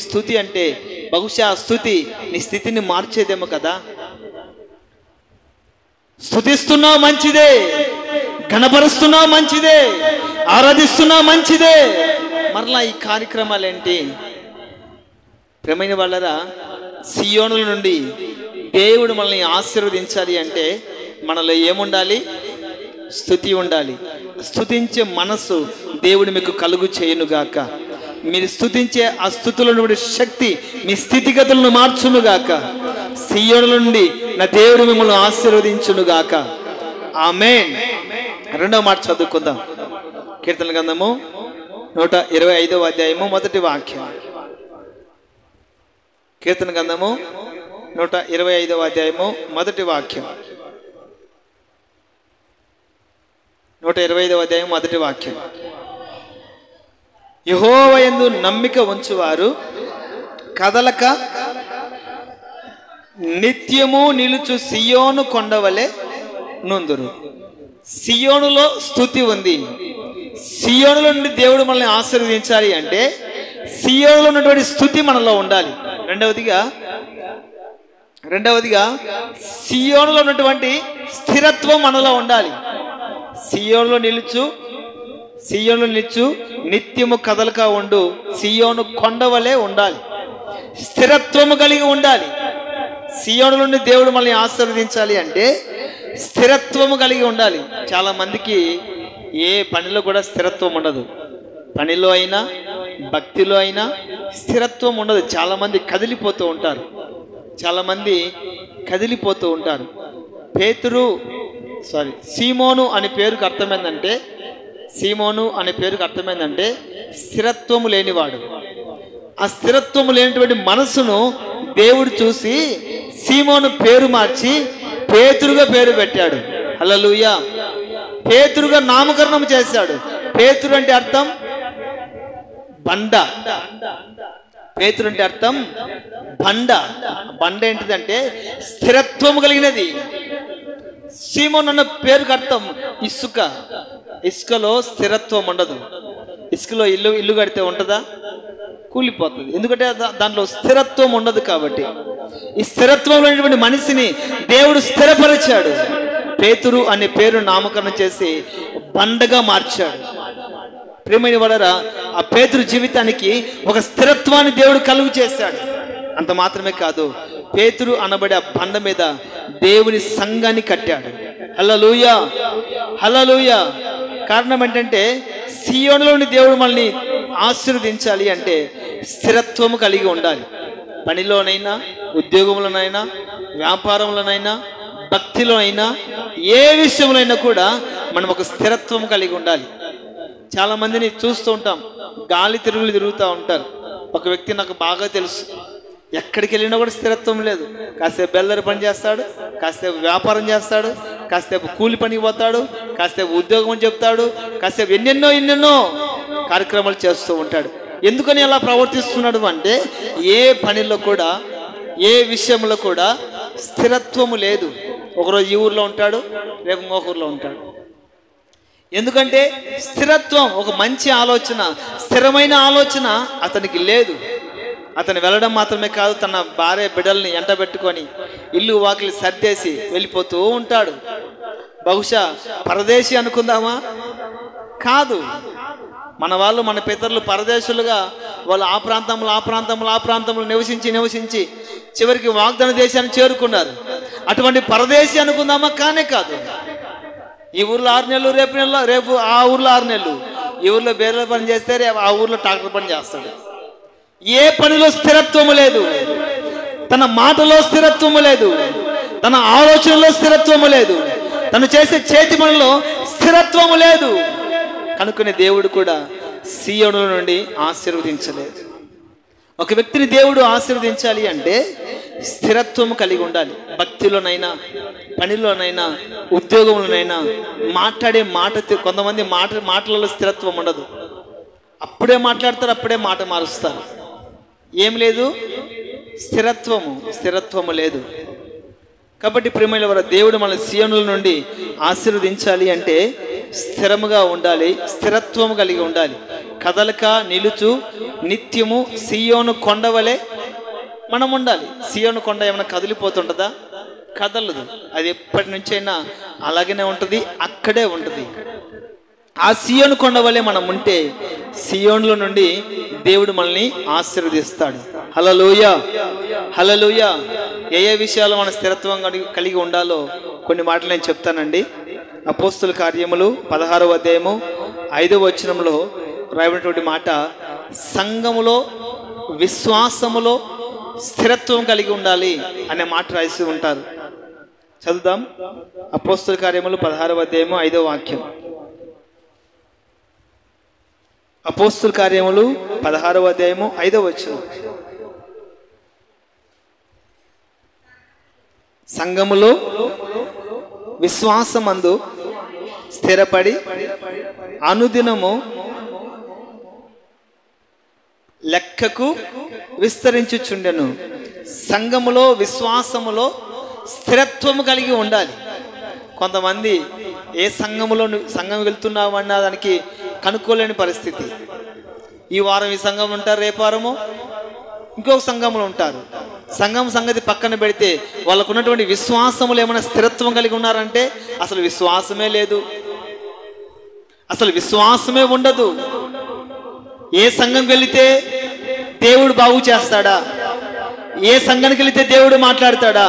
స్తుతి అంటే బహుశా స్తుతి నీ స్థితిని మార్చేదేమో కదా. స్తుతిస్తున్నావు మంచిదే, ఘనపరుస్తున్నావు మంచిదే, ఆరాధిస్తున్నావు మంచిదే. మరలా ఈ కార్యక్రమాలు ఏంటి? ప్రియమైన వాళ్ళరా, సియోనుల నుండి దేవుడు మనల్ని ఆశీర్వదించాలి అంటే మనలో ఏముండాలి? స్తుతి ఉండాలి. స్తుతించే మనస్సు దేవుడు మీకు కలుగు చేయునుగాక. మీరు స్తుతించే ఆ స్థుతిలో నుండి శక్తి మీ స్థితిగతులను మార్చునుగాక. సియోనుల నుండి నా దేవుడు మిమ్మల్ని ఆశీర్వదించునుగాక. ఆమేన్. రెండవ మాట చదువుకుందాం. కీర్తన గ్రంథము 125వ అధ్యాయము మొదటి వాక్యం. కీర్తన గ్రంథము 125వ అధ్యాయము మొదటి వాక్యం. 125వ అధ్యాయం మొదటి వాక్యం. యెహోవా యందు నమ్మిక ఉంచువారు కదలక నిత్యము నిలుచు సియోను కొండవలె నుందురు. సియోనులో స్తుతి ఉంది. సియోనులో నుండి దేవుడు మనల్ని ఆశీర్వదించాలి అంటే సియోనులో ఉన్నటువంటి స్తుతి మనలో ఉండాలి. రెండవదిగా సియోనులో ఉన్నటువంటి స్థిరత్వం మనలో ఉండాలి. సియోనులో నిలుచు నిత్యము కదలక ఉండు సియోను కొండవలే ఉండాలి. స్థిరత్వము కలిగి ఉండాలి. సియోను నుండి దేవుడు మనల్ని ఆశీర్వదించాలి అంటే స్థిరత్వము కలిగి ఉండాలి. చాలా మందికి ఏ పనిలో కూడా స్థిరత్వం ఉండదు. పనిలో అయినా భక్తిలో అయినా స్థిరత్వం ఉండదు. చాలామంది కదిలిపోతూ ఉంటారు. సీమోను అనే పేరుకు అర్థమైందంటే స్థిరత్వము లేనివాడు. ఆ స్థిరత్వము లేనటువంటి మనసును దేవుడు చూసి సీమోను పేరు మార్చి పేతురుగా పేరు పెట్టాడు. హల్లెలూయా. పేతురుగా నామకరణం చేశాడు. పేతురు అంటే అర్థం బండ. పేతురు అంటే అర్థం బండ. బండ ఏంటిదంటే స్థిరత్వము కలిగినది. సీమోను అన్న పేరుకు అర్థం ఇసుక. ఇసుకలో స్థిరత్వం ఉండదు. ఇసుకలో ఇల్లు కడితే ఉంటుందా? కూలిపోతుంది. ఎందుకంటే దాంట్లో స్థిరత్వం ఉండదు. కాబట్టి ఈ స్థిరత్వం లేనటువంటి మనిషిని దేవుడు స్థిరపరిచాడు. పేతురు అనే పేరు నామకరణం చేసి బండగా మార్చాడు. ప్రియమైన వాళ్ళరా, ఆ పేతురు జీవితానికి ఒక స్థిరత్వాన్ని దేవుడు కలుగు చేశాడు. అంత మాత్రమే కాదు, పేతురు అనబడే ఆ బండ మీద దేవుని సంఘాన్ని కట్టాడు. హల్లెలూయా, హల్లెలూయా. కారణం ఏంటంటే సియోనులోని దేవుడు మనల్ని ఆశీర్వదించాలి అంటే స్థిరత్వము కలిగి ఉండాలి. పనిలోనైనా, ఉద్యోగంలోనైనా, వ్యాపారంలోనైనా, భక్తిలో అయినా, ఏ విషయంలో కూడా మనం ఒక స్థిరత్వం కలిగి ఉండాలి. చాలా మందిని చూస్తూ ఉంటాం, గాలి తిరుగుతూ ఉంటారు. ఒక వ్యక్తి నాకు బాగా తెలుసు, ఎక్కడికి వెళ్ళినా కూడా స్థిరత్వం లేదు. కాసేపు బెల్లరి పని చేస్తాడు, కాసేపు వ్యాపారం చేస్తాడు, కాసేపు కూలి పనికి పోతాడు, కాసేపు ఉద్యోగం చెప్తాడు, కాసేపు ఎన్నెన్నో కార్యక్రమాలు చేస్తూ ఉంటాడు. ఎందుకని అలా ప్రవర్తిస్తున్నాడు అంటే ఏ పనిలో కూడా, ఏ విషయంలో కూడా స్థిరత్వము లేదు. ఒకరోజు ఈ ఊర్లో ఉంటాడు, రేపు ఇంకొక ఊర్లో ఉంటాడు. ఎందుకంటే స్థిరత్వం, ఒక మంచి ఆలోచన, స్థిరమైన ఆలోచన అతనికి లేదు. అతను వెళ్ళడం మాత్రమే కాదు, తన భార్య బిడ్డల్ని ఎంటబెట్టుకొని ఇల్లు వాకిలి సర్దేసి వెళ్ళిపోతూ ఉంటాడు. బహుశా పరదేశి అనుకుందామా? కాదు. మన వాళ్ళు, మన పితరులు పరదేశులుగా వాళ్ళు ఆ ప్రాంతంలో నివసించి చివరికి వాగ్దాన దేశాన్ని చేరుకున్నారు. అటువంటి పరదేశి అనుకుందామా? కానే కాదు. ఈ ఊర్లో 6 నెలలు, రేపు ఆ ఊర్లో 6 నెలలు. ఈ ఊర్లో బేర్ల పని చేస్తే రేపు ఆ ఊర్లో ట్రాక్టర్ పని చేస్తాడు. ఏ పనిలో స్థిరత్వము లేదు, తన మాటలో స్థిరత్వము లేదు, తన ఆలోచనలో స్థిరత్వము లేదు, తను చేసే చేతి పనిలో స్థిరత్వము లేదు. కనుకనే దేవుడు కూడా సీయోను నుండి ఆశీర్వదించలేదు. ఒక వ్యక్తిని దేవుడు ఆశీర్వదించాలి అంటే స్థిరత్వం కలిగి ఉండాలి. భక్తిలోనైనా, పనిలోనైనా, ఉద్యోగంలోనైనా, మాట్లాడే మాట. కొంతమంది మాటలలో స్థిరత్వం ఉండదు. అప్పుడే మాట్లాడతారు, అప్పుడే మాట మారుస్తారు. ఏం లేదు, స్థిరత్వము లేదు. కాబట్టి ప్రియమైన వారు, దేవుడు మన సీయోనుల నుండి ఆశీర్వదించాలి అంటే స్థిరముగా ఉండాలి, స్థిరత్వము కలిగి ఉండాలి. కదలక నిలుచు నిత్యము సీయోను కొండవలే మనం ఉండాలి. సీయోను కొండ ఏమైనా కదిలిపోతుంటుందా? కదలదు. అది ఎప్పటి నుంచైనా అలాగనే ఉంటుంది, అక్కడే ఉంటుంది. ఆ సీయోను కొండ వలె మనం ఉంటే సీయోనులో నుండి దేవుడు మనల్ని ఆశీర్వదిస్తాడు. హల్లెలూయా, హల్లెలూయా. ఏ విషయాలు మన స్థిరత్వం కలిగి ఉండాలో కొన్ని మాటలు నేను చెప్తానండి. అపోస్తుల కార్యములు 16వ అధ్యాయము 5వ వచనంలో రాయబడినటువంటి మాట, సంఘములో విశ్వాసములో స్థిరత్వం కలిగి ఉండాలి అనే మాట రాసి ఉంటారు. చదువుదాం. అపోస్తుల కార్యములు 16వ అధ్యాయము 5వ వాక్యం. అపోస్తుల కార్యములు 16వ అధ్యాయము 5వ వచనం. సంఘములో విశ్వాసమందు స్థిరపడి అనుదినము లెక్కకు విస్తరించుచుండెను. సంఘములో విశ్వాసములో స్థిరత్వము కలిగి ఉండాలి. కొంతమంది ఏ సంఘం వెళ్తున్నావు అన్న దానికి కనుక్కోలేని పరిస్థితి. ఈ వారం ఈ సంఘం ఉంటారు, రేపు వారము ఇంకొక సంఘంలో ఉంటారు. సంఘం సంగతి పక్కన పెడితే వాళ్ళకు ఉన్నటువంటి విశ్వాసములు ఏమైనా స్థిరత్వం కలిగి ఉన్నారంటే అసలు విశ్వాసమే లేదు, అసలు విశ్వాసమే ఉండదు. ఏ సంఘంకి వెళితే దేవుడు బాగు చేస్తాడా? ఏ సంఘానికి వెళితే దేవుడు మాట్లాడతాడా?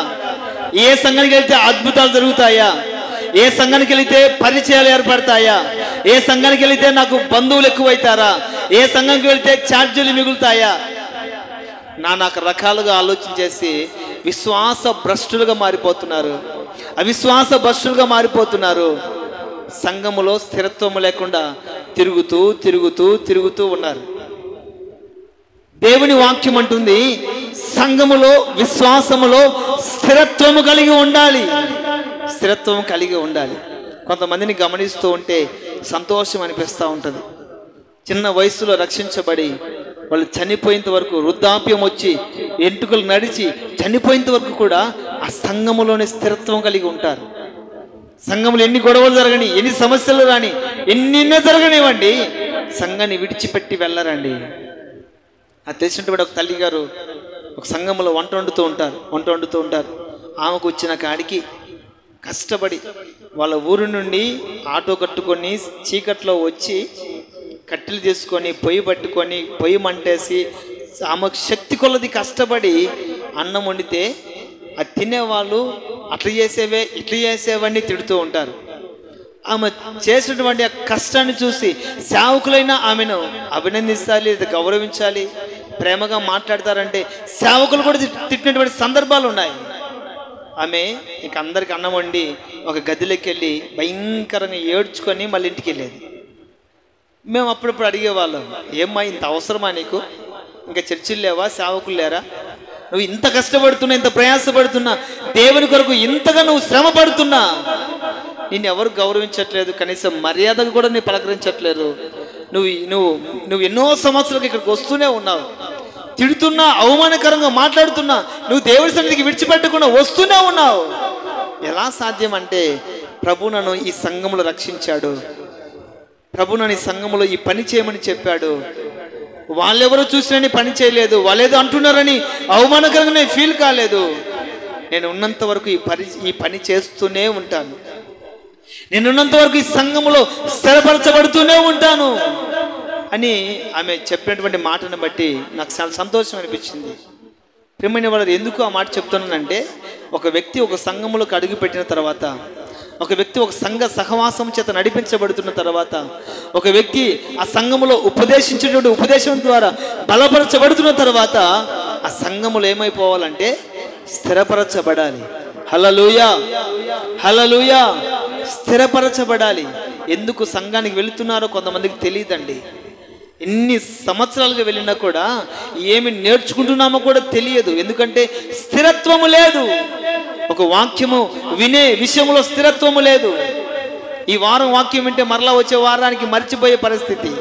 ఏ సంఘానికి వెళితే అద్భుతాలు జరుగుతాయా? ఏ సంఘానికి వెళితే పరిచయాలు ఏర్పడతాయా? ఏ సంఘానికి వెళితే నాకు బంధువులు ఎక్కువైతారా? ఏ సంఘానికి వెళితే ఛార్జీలు మిగులుతాయా? నానా రకాలుగా ఆలోచన చేసి విశ్వాస భ్రష్టులుగా మారిపోతున్నారు, అవిశ్వాస భ్రష్టులుగా మారిపోతున్నారు. సంఘములో స్థిరత్వము లేకుండా తిరుగుతూ ఉన్నారు. దేవుని వాక్యం అంటుంది, సంఘములో విశ్వాసములో స్థిరత్వము కలిగి ఉండాలి, స్థిరత్వం కలిగి ఉండాలి. కొంతమందిని గమనిస్తూ ఉంటే సంతోషం అనిపిస్తూ ఉంటుంది. చిన్న వయసులో రక్షించబడి వాళ్ళు చనిపోయేంత వరకు, వృద్ధాప్యం వచ్చి ఎంటుకలు నడిచి చనిపోయేంత వరకు కూడా ఆ సంఘములోనే స్థిరత్వం కలిగి ఉంటారు. సంఘంలో ఎన్ని గొడవలు జరగని, ఎన్ని సమస్యలు రాని, ఎన్నిన్నో జరగనివ్వండి, సంఘాన్ని విడిచిపెట్టి వెళ్ళరండి. అది తెలిసినటువంటి ఒక తల్లి గారు ఒక సంఘంలో వంట వండుతూ ఉంటారు. ఆమెకు వచ్చిన కాడికి కష్టపడి వాళ్ళ ఊరు నుండి ఆటో కట్టుకొని చీకట్లో వచ్చి కట్టెలు చేసుకొని పొయ్యి పట్టుకొని పొయ్యి మంటేసి ఆమెకు శక్తి కొలది కష్టపడి అన్నం వండితే అది తినేవాళ్ళు అట్లా చేసేవే ఇట్లా చేసేవన్నీ తిడుతూ ఉంటారు. ఆమె చేసినటువంటి ఆ కష్టాన్ని చూసి సేవకులైనా ఆమెను అభినందించాలి, గౌరవించాలి, ప్రేమగా మాట్లాడతారంటే సేవకులు కూడా తిట్టినటువంటి సందర్భాలు ఉన్నాయి. ఆమె ఇంక అందరికి అన్నం వండి ఒక గదిలోకి వెళ్ళి భయంకరంగా ఏడ్చుకొని మళ్ళీ ఇంటికి వెళ్ళేది. మేము అప్పుడప్పుడు అడిగేవాళ్ళం, ఏమ్మా ఇంత అవసరమా నీకు? ఇంకా చర్చిలు లేవా? సేవకులు లేరా? నువ్వు ఇంత కష్టపడుతున్నా, ఇంత ప్రయాసపడుతున్నా, దేవుని కొరకు ఇంతగా నువ్వు శ్రమ పడుతున్నా, నిన్ను ఎవరు గౌరవించట్లేదు, కనీసం మర్యాదకు కూడా నీ పలకరించట్లేదు. నువ్వు ఎన్నో సంవత్సరాలకు ఇక్కడికి వస్తూనే ఉన్నావు, తిడుతున్నా, అవమానకరంగా మాట్లాడుతున్నా, నువ్వు దేవుడి సన్నిధికి విడిచిపెట్టకుండా వస్తూనే ఉన్నావు. ఎలా సాధ్యం అంటే ప్రభు నన్ను ఈ సంఘంలో రక్షించాడు, ప్రభు నన్ను ఈ సంఘంలో ఈ పని చేయమని చెప్పాడు. వాళ్ళెవరో చూసినని పని చేయలేదు, వాళ్ళేదో అంటున్నారని అవమానకరంగా నేను ఫీల్ కాలేదు. నేను ఉన్నంత వరకు ఈ పని చేస్తూనే ఉంటాను. నేనున్నంత వరకు ఈ సంఘములో స్థిరపరచబడుతూనే ఉంటాను అని ఆమె చెప్పినటువంటి మాటను బట్టి నాకు చాలా సంతోషం అనిపించింది. ప్రియమైన వాళ్ళు, ఎందుకు ఆ మాట చెప్తున్నానంటే, ఒక వ్యక్తి ఒక సంఘములోకి అడుగు పెట్టిన తర్వాత, ఒక వ్యక్తి ఒక సంఘ సహవాసం చేత నడిపించబడుతున్న తర్వాత, ఒక వ్యక్తి ఆ సంఘములో ఉపదేశించినటువంటి ఉపదేశం ద్వారా బలపరచబడుతున్న తర్వాత ఆ సంఘములు ఏమైపోవాలంటే స్థిరపరచబడాలి. హల్లెలూయా, హల్లెలూయా. స్థిరపరచబడాలి. ఎందుకు సంఘానికి వెళుతున్నారో కొంతమందికి తెలియదండి. ఎన్ని సంవత్సరాలుగా వెళ్ళినా కూడా ఏమి నేర్చుకుంటున్నామో కూడా తెలియదు. ఎందుకంటే స్థిరత్వము లేదు. ఒక వాక్యము వినే విషయంలో స్థిరత్వము లేదు. ఈ వారం వాక్యం వింటే మరలా వచ్చే వారానికి మర్చిపోయే పరిస్థితి.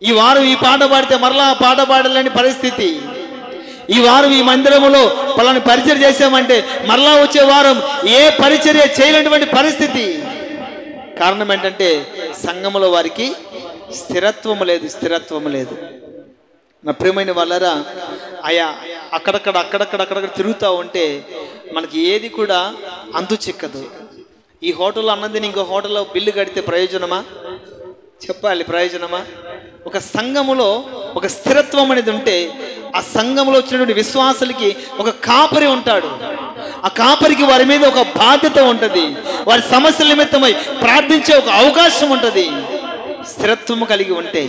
ఈ వారం ఈ పాట పాడితే మరలా పాట పాడాలని పరిస్థితి. ఈ వారం ఈ మందిరములో పలాని పరిచర్య చేసామంటే మరలా వచ్చే వారం ఏ పరిచర్య చేయలేనటువంటి పరిస్థితి. కారణం ఏంటంటే సంఘములో వారికి స్థిరత్వము లేదు. నా ప్రియమైన వాళ్ళరా, అక్కడక్కడ తిరుగుతూ ఉంటే మనకి ఏది కూడా అంతు చిక్కదు. ఈ హోటల్లో అన్నది ఇంకో హోటల్లో బిల్లు కడితే ప్రయోజనమా? చెప్పాలి, ప్రయోజనమా? ఒక సంఘములో ఒక స్థిరత్వం అనేది ఉంటే ఆ సంఘములో వచ్చినటువంటి విశ్వాసులకి ఒక కాపరి ఉంటాడు. ఆ కాపరికి వారి మీద ఒక బాధ్యత ఉంటుంది. వారి సమస్యల నిమిత్తమై ప్రార్థించే ఒక అవకాశం ఉంటుంది. స్థిరత్వము కలిగి ఉంటే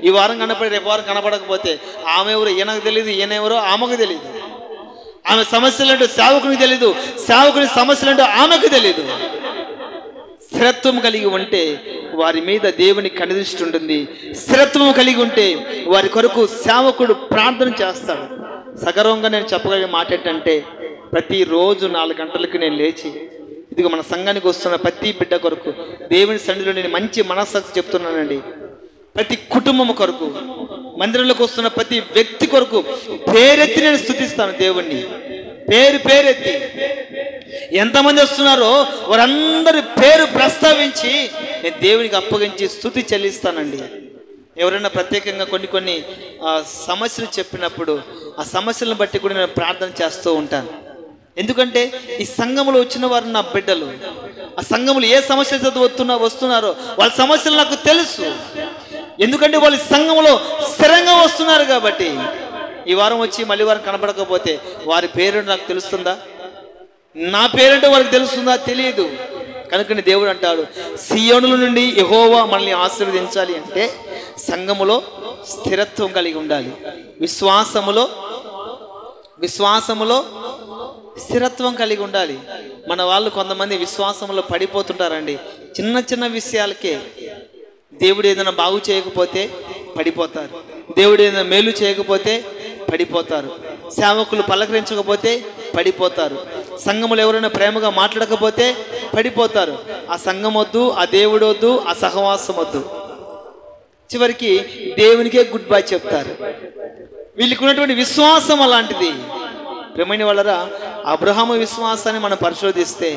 ఈ వారం కనపడి రేపు వారం కనపడకపోతే ఆమె ఎవరు ఈయనకు తెలియదు, ఈయన ఎవరో ఆమెకు తెలియదు. ఆమె సమస్యలంటూ సేవకునికి తెలీదు, సేవకుని సమస్యలంటూ ఆమెకు తెలీదు. స్థిరత్వం కలిగి ఉంటే వారి మీద దేవుని కనిదృష్టి ఉంటుంది. స్థిరత్వం కలిగి ఉంటే వారి కొరకు సేవకుడు ప్రార్థన చేస్తాడు. సగర్వంగా నేను చెప్పగలిగే మాట ఏంటంటే, ప్రతిరోజు 4 గంటలకు నేను లేచి ఇదిగో మన సంఘానికి వస్తున్న ప్రతి బిడ్డ కొరకు దేవుని సన్నిధిలో నేను మంచి మనస్సాక్షి చెప్తున్నానండి. ప్రతి కుటుంబం కొరకు, మందిరంలోకి వస్తున్న ప్రతి వ్యక్తి కొరకు పేరెత్తి నేను స్తుతిస్తాను దేవుణ్ణి. పేరెత్తి ఎంతమంది వస్తున్నారో వారందరి పేరు ప్రస్తావించి నేను దేవునికి అప్పగించి స్తుతి చెల్లిస్తానండి. ఎవరైనా ప్రత్యేకంగా కొన్ని సమస్యలు చెప్పినప్పుడు ఆ సమస్యలను బట్టి కూడా నేను ప్రార్థన చేస్తూ ఉంటాను. ఎందుకంటే ఈ సంఘములో వచ్చిన వారు నా బిడ్డలు. ఆ సంఘములు ఏ సమస్యలతో వస్తున్నారో వాళ్ళ సమస్యలు నాకు తెలుసు. ఎందుకంటే వాళ్ళు సంఘములో స్థిరంగా వస్తున్నారు కాబట్టి. ఈ వారం వచ్చి మళ్ళీ వారం కనపడకపోతే వారి పేరు నాకు తెలుస్తుందా? నా పేరంటే వాళ్ళకి తెలుస్తుందా? తెలియదు. కనుకని దేవుడు అంటాడు, సియోనుల నుండి యెహోవా మనల్ని ఆశీర్వదించాలి అంటే సంఘములో స్థిరత్వం కలిగి ఉండాలి. విశ్వాసములో స్థిరత్వం కలిగి ఉండాలి. మన వాళ్ళు కొంతమంది విశ్వాసంలో పడిపోతుంటారండి. చిన్న విషయాలకే దేవుడు ఏదైనా బాగు చేయకపోతే పడిపోతారు, దేవుడు ఏదైనా మేలు చేయకపోతే పడిపోతారు, సేవకులు పలకరించకపోతే పడిపోతారు, సంఘములు ఎవరైనా ప్రేమగా మాట్లాడకపోతే పడిపోతారు. ఆ సంఘం వద్దు, ఆ దేవుడు వద్దు, ఆ సహవాసం వద్దు. చివరికి దేవునికే గుడ్ బై చెప్తారు. వీళ్ళకి ఉన్నటువంటి విశ్వాసం అలాంటిది. ప్రియమైన వాళ్ళరా, అబ్రహాము విశ్వాసాన్ని మనం పరిశోధిస్తే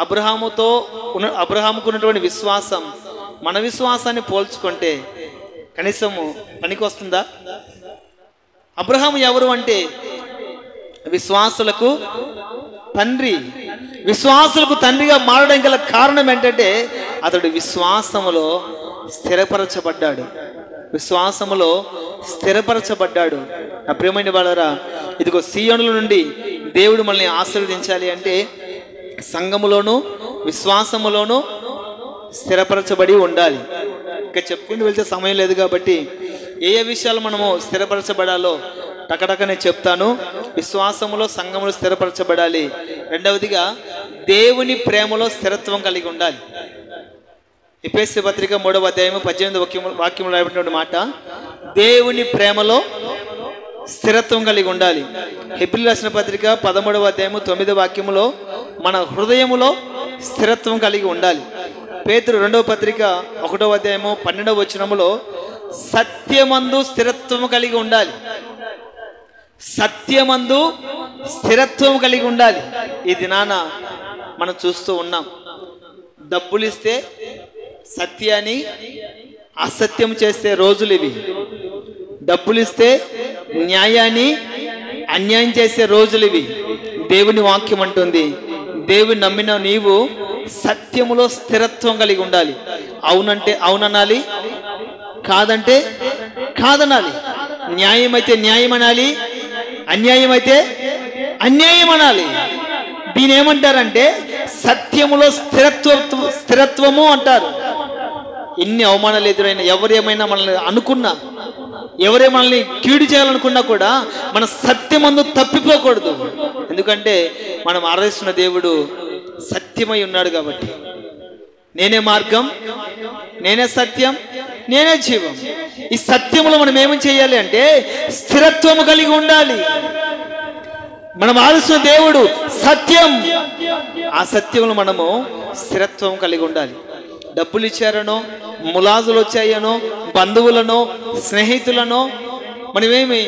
అబ్రహాముకు ఉన్నటువంటి విశ్వాసం మన విశ్వాసాన్ని పోల్చుకుంటే కనీసము పనికి వస్తుందా? అబ్రహాము ఎవరు అంటే విశ్వాసులకు తండ్రిగా మారడం గల కారణం ఏంటంటే అతడు విశ్వాసములో స్థిరపరచబడ్డాడు. నా ప్రియమైన వాళ్ళరా, ఇదిగో సియోనుల నుండి దేవుడు మనల్ని ఆశీర్వదించాలి అంటే సంఘములోను విశ్వాసములోను స్థిరపరచబడి ఉండాలి. ఇంకా చెప్పుకుంటూ వెళ్తే సమయం లేదు కాబట్టి ఏ విషయాలు మనము స్థిరపరచబడాలో టకటకనే చెప్తాను. విశ్వాసములో సంఘములో స్థిరపరచబడాలి. రెండవదిగా దేవుని ప్రేమలో స్థిరత్వం కలిగి ఉండాలి. ఎఫెసీ పత్రిక 3వ అధ్యాయము 18వ వాక్యంలో రాయబడినటువంటి మాట, దేవుని ప్రేమలో స్థిరత్వం కలిగి ఉండాలి. హెబ్రీయులకు రాసిన పత్రిక 13వ అధ్యాయము 9వ వాక్యములో మన హృదయములో స్థిరత్వం కలిగి ఉండాలి. పేతురు 2వ పత్రిక 1వ అధ్యాయము 12వ వచనములో సత్యమందు స్థిరత్వం కలిగి ఉండాలి. సత్యమందు స్థిరత్వం కలిగి ఉండాలి. ఈ దినాన మనం చూస్తూ ఉన్నాం, డబ్బులు ఇస్తే సత్యాన్ని అసత్యం చేసే రోజులు ఇవి. డబ్బులు ఇస్తే న్యాయాన్ని అన్యాయం చేసే రోజులు ఇవి. దేవుని వాక్యం అంటుంది, దేవుని నమ్మిన నీవు సత్యములో స్థిరత్వం కలిగి ఉండాలి. అవునంటే అవుననాలి, కాదంటే కాదనాలి. న్యాయం అయితే న్యాయం అనాలి, అన్యాయం అయితే అన్యాయం అనాలి. దీని ఏమంటారంటే సత్యములో స్థిరత్వము అంటారు. ఎన్ని అవమానాలు ఎదురైనా, ఎవరేమైనా మనల్ని అనుకున్నా, ఎవరే మనల్ని కీడు చేయాలనుకున్నా కూడా మన సత్యమందు తప్పిపోకూడదు. ఎందుకంటే మనం ఆరాధిస్తున్న దేవుడు సత్యమై ఉన్నాడు కాబట్టి. నేనే మార్గం, నేనే సత్యం, నేనే జీవం. ఈ సత్యములో మనం ఏమని చేయాలి అంటే స్థిరత్వము కలిగి ఉండాలి. మనం ఆరాధిస్తున్న దేవుడు సత్యం. ఆ సత్యములో మనము స్థిరత్వం కలిగి ఉండాలి. డబ్బులు ఇచ్చారనో, ములాజులు వచ్చాయనో, బంధువులనో, స్నేహితులనో మనమేమి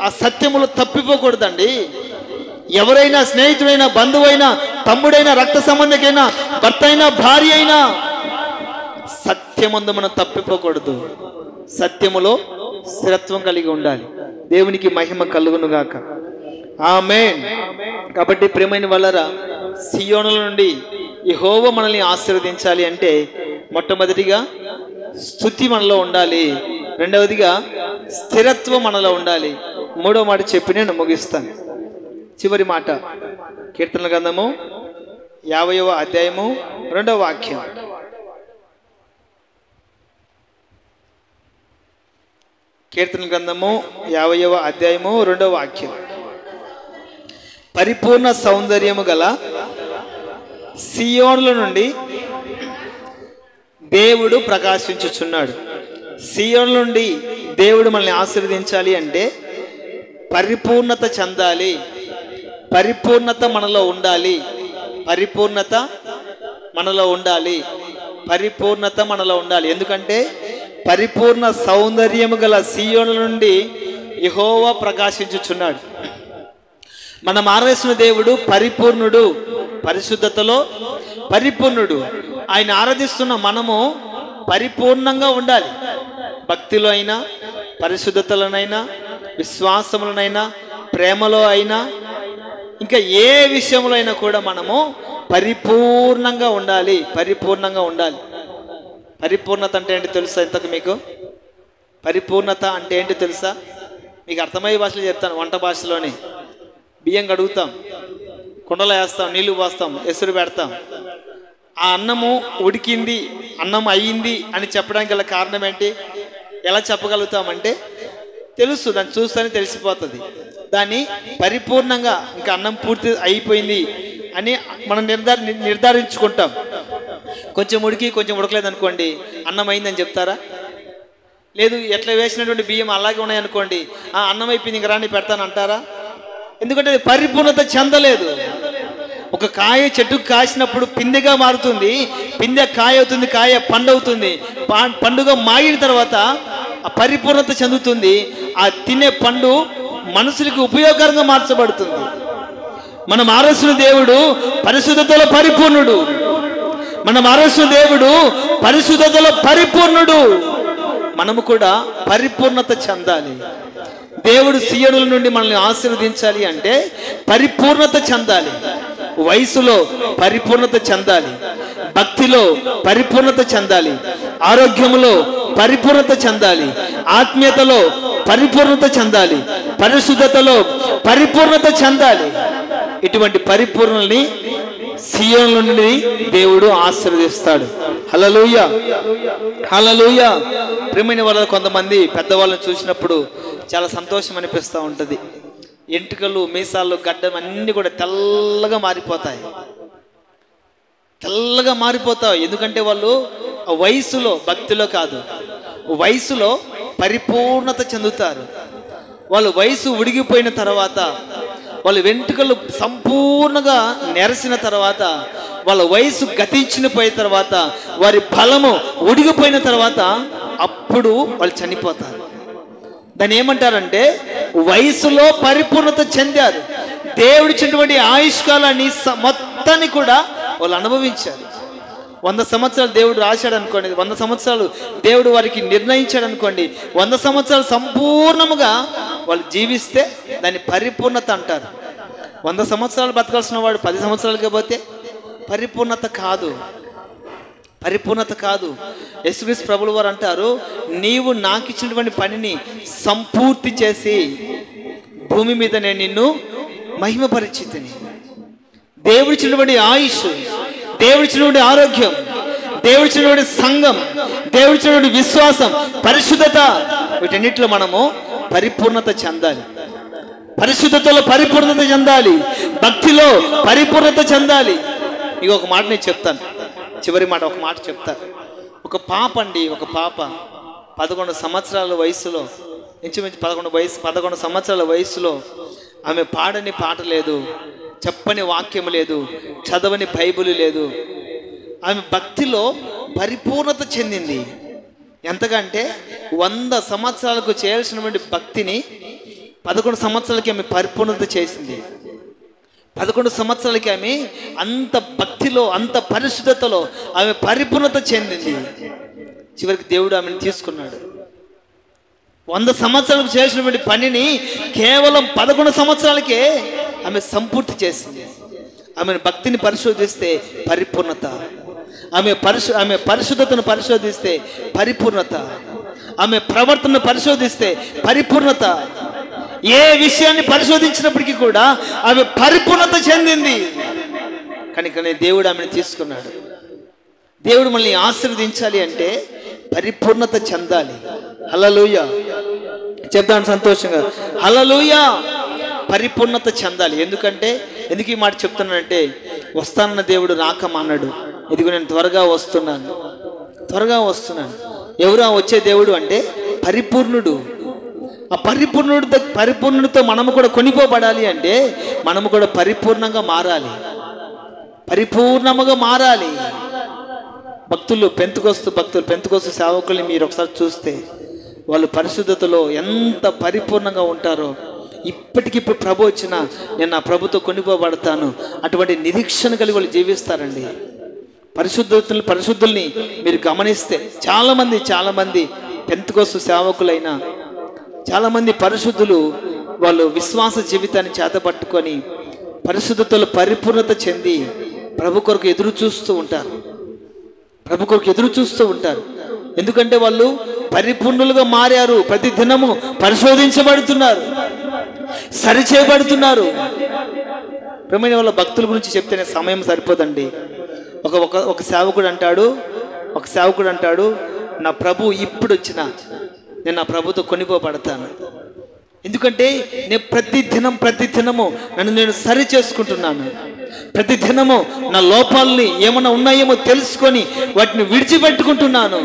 ఆ సత్యములో తప్పిపోకూడదండి. ఎవరైనా, స్నేహితుడైనా, బంధువైనా, తమ్ముడైనా, రక్త సంబంధికైనా, భర్త అయినా, భార్య అయినా, సత్యమందు మనం తప్పిపోకూడదు. సత్యములో స్థిరత్వం కలిగి ఉండాలి. దేవునికి మహిమ కలుగును గాక. ఆమేన్. కాబట్టి ప్రియమైన వాళ్ళరా, సియోనుల నుండి యెహోవా మనల్ని ఆశీర్వదించాలి అంటే మొట్టమొదటిగా స్తుతి మనలో ఉండాలి, రెండవదిగా స్థిరత్వం మనలో ఉండాలి, మూడవ మాట చెప్పి నేను ముగిస్తాను. చివరి మాట కీర్తనల గ్రంథము 50వ అధ్యాయము 2వ వాక్యం. కీర్తనల గ్రంథము 50వ అధ్యాయము 2వ వాక్యం. పరిపూర్ణ సౌందర్యము గల సియోనుల నుండి దేవుడు ప్రకాశించుచున్నాడు. సియోనుల నుండి దేవుడు మనల్ని ఆశీర్వదించాలి అంటే పరిపూర్ణత చెందాలి. పరిపూర్ణత మనలో ఉండాలి. పరిపూర్ణత మనలో ఉండాలి. పరిపూర్ణత మనలో ఉండాలి. ఎందుకంటే పరిపూర్ణ సౌందర్యము గల సియోనుల నుండి యెహోవా ప్రకాశించుచున్నాడు. మనం ఆరాధిస్తున్న దేవుడు పరిపూర్ణుడు, పరిశుద్ధతలో పరిపూర్ణుడు. ఆయన ఆరాధిస్తున్న మనము పరిపూర్ణంగా ఉండాలి. భక్తిలో అయినా, పరిశుద్ధతలోనైనా, విశ్వాసములనైనా, ప్రేమలో అయినా, ఇంకా ఏ విషయంలో అయినా కూడా మనము పరిపూర్ణంగా ఉండాలి. పరిపూర్ణంగా ఉండాలి. పరిపూర్ణత అంటే ఏంటి తెలుసా? ఇంతకు మీకు పరిపూర్ణత అంటే ఏంటి తెలుసా? మీకు అర్థమయ్యే భాషలో చెప్తాను. వంట భాషలోనే బియ్యం కడుగుతాం, కుండలో వేస్తాం, నీళ్లు పోస్తాం, ఎసురు పెడతాం. ఆ అన్నము ఉడికింది, అన్నం అయ్యింది అని చెప్పడానికి గల కారణం ఏంటి? ఎలా చెప్పగలుగుతామంటే తెలుసు, దాన్ని చూస్తేనే తెలిసిపోతుంది. దాన్ని పరిపూర్ణంగా ఇంకా అన్నం పూర్తి అయిపోయింది అని మనం నిర్ధారించుకుంటాం. కొంచెం ఉడికి కొంచెం ఉడకలేదు అనుకోండి, అన్నం అయిందని చెప్తారా? లేదు, ఎట్లా వేసినటువంటి బియ్యం అలాగే ఉన్నాయనుకోండి, ఆ అన్నం అయిపోయింది ఇంకా రాని పెడతాను అంటారా? ఎందుకంటే అది పరిపూర్ణత చెందలేదు. ఒక కాయ చెట్టుకు కాసినప్పుడు పిందెగా మారుతుంది, పిందె కాయ అవుతుంది, కాయ పండు అవుతుంది. పండుగ మాగిన తర్వాత ఆ పరిపూర్ణత చెందుతుంది. ఆ తినే పండు మనుషులకి ఉపయోగకరంగా మార్చబడుతుంది. మనం ఆరాధిస్తున్న దేవుడు పరిశుద్ధతలో పరిపూర్ణుడు. మనం ఆరాధిస్తున్న దేవుడు పరిశుద్ధతలో పరిపూర్ణుడు. మనము కూడా పరిపూర్ణత చెందాలి. దేవుడు సియోనుల నుండి మనల్ని ఆశీర్వదించాలి అంటే పరిపూర్ణత చెందాలి. వయసులో పరిపూర్ణత చెందాలి, భక్తిలో పరిపూర్ణత చెందాలి, ఆరోగ్యములో పరిపూర్ణత చెందాలి, ఆత్మీయతలో పరిపూర్ణత చెందాలి, పరిశుద్ధతలో పరిపూర్ణత చెందాలి. ఇటువంటి పరిపూర్ణల్ని సియోనుల నుండి దేవుడు ఆశీర్వదిస్తాడు. హల్లెలూయా, హల్లెలూయా. ప్రియమైన వాళ్ళ కొంతమంది పెద్దవాళ్ళని చూసినప్పుడు చాలా సంతోషం అనిపిస్తూ ఉంటుంది. ఎంట్రుకలు, మీసాలు, గడ్డం అన్నీ కూడా తెల్లగా మారిపోతాయి. తెల్లగా మారిపోతాయి. ఎందుకంటే వాళ్ళు వయసులో, భక్తిలో కాదు, వయసులో పరిపూర్ణత చెందుతారు. వాళ్ళు వయసు ఉడిగిపోయిన తర్వాత, వాళ్ళ వెంట్రుకలు సంపూర్ణంగా నెరసిన తర్వాత, వాళ్ళ వయసు గతించిన పోయిన తర్వాత, వారి బలము ఉడిగిపోయిన తర్వాత అప్పుడు వాళ్ళు చనిపోతారు. దాన్ని ఏమంటారంటే వయసులో పరిపూర్ణత చెందారు. దేవుడిచ్చినటువంటి ఆయుష్కాలాన్ని మొత్తాన్ని కూడా వాళ్ళు అనుభవించారు. 100 సంవత్సరాలు దేవుడు రాశాడు అనుకోండి, 100 సంవత్సరాలు దేవుడు వారికి నిర్ణయించాడు అనుకోండి, 100 సంవత్సరాలు సంపూర్ణముగా వాళ్ళు జీవిస్తే దాన్ని పరిపూర్ణత అంటారు. 100 సంవత్సరాలు బతకాల్సిన వాడు 10 సంవత్సరాలకే పోతే పరిపూర్ణత కాదు, పరిపూర్ణత కాదు. యేసుక్రీస్తు ప్రభుల వారు అంటారు, నీవు నాకు ఇచ్చినటువంటి పనిని సంపూర్తి చేసి భూమి మీద నేను నిన్ను మహిమపరిచితిని. దేవుడిచ్చినటువంటి ఆయుష్, దేవుడిచ్చినటువంటి ఆరోగ్యం, దేవుడిచ్చినటువంటి సంఘం, దేవుడిచ్చినటువంటి విశ్వాసం, పరిశుద్ధత, వీటన్నిటిలో మనము పరిపూర్ణత చెందాలి. పరిశుద్ధతలో పరిపూర్ణత చెందాలి, భక్తిలో పరిపూర్ణత చెందాలి. ఇక ఒక మాట నేను చెప్తాను, చివరి మాట ఒక మాట చెప్తాను. ఒక పాప అండి, ఒక పాప 11 సంవత్సరాల వయసులో, ఇంచుమించు 11 సంవత్సరాల వయసులో ఆమె పాడని పాట లేదు, చెప్పని వాక్యం లేదు, చదవని బైబిల్ లేదు. ఆమె భక్తిలో పరిపూర్ణత చెందింది. ఎంతకంటే 100 సంవత్సరాలకు చేయాల్సినటువంటి భక్తిని 11 సంవత్సరాలకి ఆమె పరిపూర్ణత చేసింది. 11 సంవత్సరాలకి ఆమె అంత భక్తిలో, అంత పరిశుద్ధతలో ఆమె పరిపూర్ణత చెందింది. చివరికి దేవుడు ఆమెను తీసుకున్నాడు. 100 సంవత్సరాలకు చేసినటువంటి పనిని కేవలం 11 సంవత్సరాలకే ఆమె సంపూర్తి చేసింది. ఆమెను భక్తిని పరిశోధిస్తే పరిపూర్ణత, ఆమె పరిశుద్ధతను పరిశోధిస్తే పరిపూర్ణత, ఆమె ప్రవర్తనను పరిశోధిస్తే పరిపూర్ణత. ఏ విషయాన్ని పరిశోధించినప్పటికీ కూడా ఆమె పరిపూర్ణత చెందింది. కనుకనే దేవుడు ఆమెను తీసుకున్నాడు. దేవుడు మనల్ని ఆశీర్వదించాలి అంటే పరిపూర్ణత చెందాలి. హల్లెలూయా చెప్తాను సంతోషంగా, హల్లెలూయా. పరిపూర్ణత చెందాలి. ఎందుకు ఈ మాట చెప్తున్నానంటే, వస్తానన్న దేవుడు రాకమన్నాడు. ఇదిగో నేను త్వరగా వస్తున్నాను. ఎవరు వచ్చే దేవుడు అంటే పరిపూర్ణుడు. ఆ పరిపూర్ణుడితో మనము కూడా కొనిపోబడాలి అంటే మనము కూడా పరిపూర్ణంగా మారాలి. పెంతెకొస్తు సేవకుల్ని మీరు ఒకసారి చూస్తే వాళ్ళు పరిశుద్ధతలో ఎంత పరిపూర్ణంగా ఉంటారో, ఇప్పటికిప్పుడు ప్రభు వచ్చినా నేను నా ప్రభుతో కొనిపోబడతాను అటువంటి నిరీక్షణ కలిగి వాళ్ళు జీవిస్తారండి. పరిశుద్ధుల్ని మీరు గమనిస్తే చాలామంది పెంతెకొస్తు సేవకులైన చాలామంది పరిశుద్ధులు వాళ్ళు విశ్వాస జీవితాన్ని చేతపట్టుకొని పరిశుద్ధతలో పరిపూర్ణత చెంది ప్రభు కొరకు ఎదురు చూస్తూ ఉంటారు. ఎందుకంటే వాళ్ళు పరిపూర్ణులుగా మారారు. ప్రతి దినము పరిశోధించబడుతున్నారు, సరిచేయబడుతున్నారు. ప్రేమైన వాళ్ళ భక్తుల గురించి చెప్తేనే సమయం సరిపోదండి. ఒక సేవకుడు అంటాడు, నా ప్రభు ఇప్పుడు వచ్చినా నేను నా ప్రభుతో కొనిపోబడతాను. ఎందుకంటే నేను ప్రతి దినము నన్ను నేను సరి చేసుకుంటున్నాను. ప్రతి దినము నా లోపాలని ఏమన్నా ఉన్నాయేమో తెలుసుకొని వాటిని విడిచిపెట్టుకుంటున్నాను.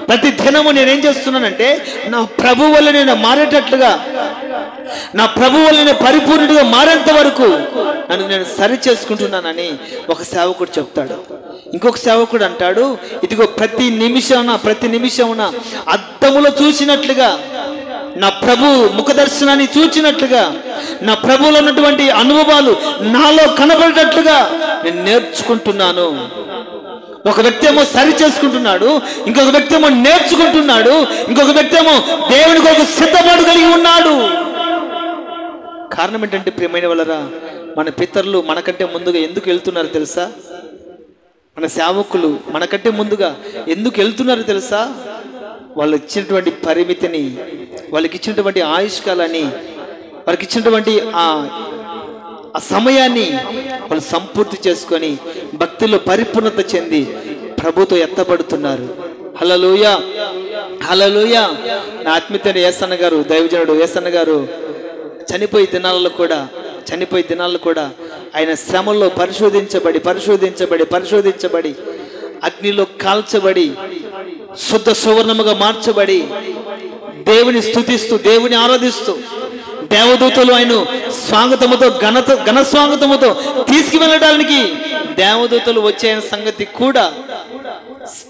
ప్రతి దినము నేనేం చేస్తున్నానంటే నా ప్రభు వల్ల నేను మారేటట్లుగా, నా ప్రభు వల్ల నేను పరిపూర్ణుడిగా మారేంత వరకు నన్ను నేను సరి చేసుకుంటున్నానని ఒక సేవకుడు చెప్తాడు. ఇంకొక సేవకుడు అంటాడు, ఇదిగో ప్రతి నిమిషమున అద్దములో చూసినట్లుగా, నా ప్రభు ముఖ దర్శనాన్ని చూచినట్లుగా, నా ప్రభువులో ఉన్నటువంటి అనుభవాలు నాలో కనబడేటట్లుగా నేను నేర్చుకుంటున్నాను. ఒక వ్యక్తి ఏమో సరి చేసుకుంటున్నాడు, ఇంకొక వ్యక్తి ఏమో నేర్చుకుంటున్నాడు, ఇంకొక వ్యక్తి ఏమో దేవునికి ఒక సిద్ధపాటు కలిగి ఉన్నాడు. కారణం ఏంటంటే ప్రియమైన వాళ్ళరా, మన పితరులు మనకంటే ముందుగా ఎందుకు వెళ్తున్నారు తెలుసా? మన సేవకులు మనకంటే ముందుగా ఎందుకు వెళ్తున్నారు తెలుసా? వాళ్ళు ఇచ్చినటువంటి పరిమితిని, వాళ్ళకి ఇచ్చినటువంటి ఆయుష్కాలాన్ని, వాళ్ళకి ఇచ్చినటువంటి ఆ సమయాన్ని వాళ్ళు సంపూర్తి చేసుకొని భక్తిలో పరిపూర్ణత చెంది ప్రభుతో ఎత్తబడుతున్నారు. హల్లెలూయా. నా ఆత్మీయుడైన యేసన్న గారు, దైవజనుడు యేసన్న గారు చనిపోయే దినాల్లో కూడా ఆయన శ్రమల్లో పరిశోధించబడి అగ్నిలో కాల్చబడి శుద్ధ సువర్ణముగా మార్చబడి దేవుని స్తుతిస్తూ, దేవుని ఆరాధిస్తూ, దేవదూతలు ఆయన స్వాగతముతో ఘన స్వాగతముతో తీసుకువెళ్ళడానికి దేవదూతలు వచ్చే సంగతి కూడా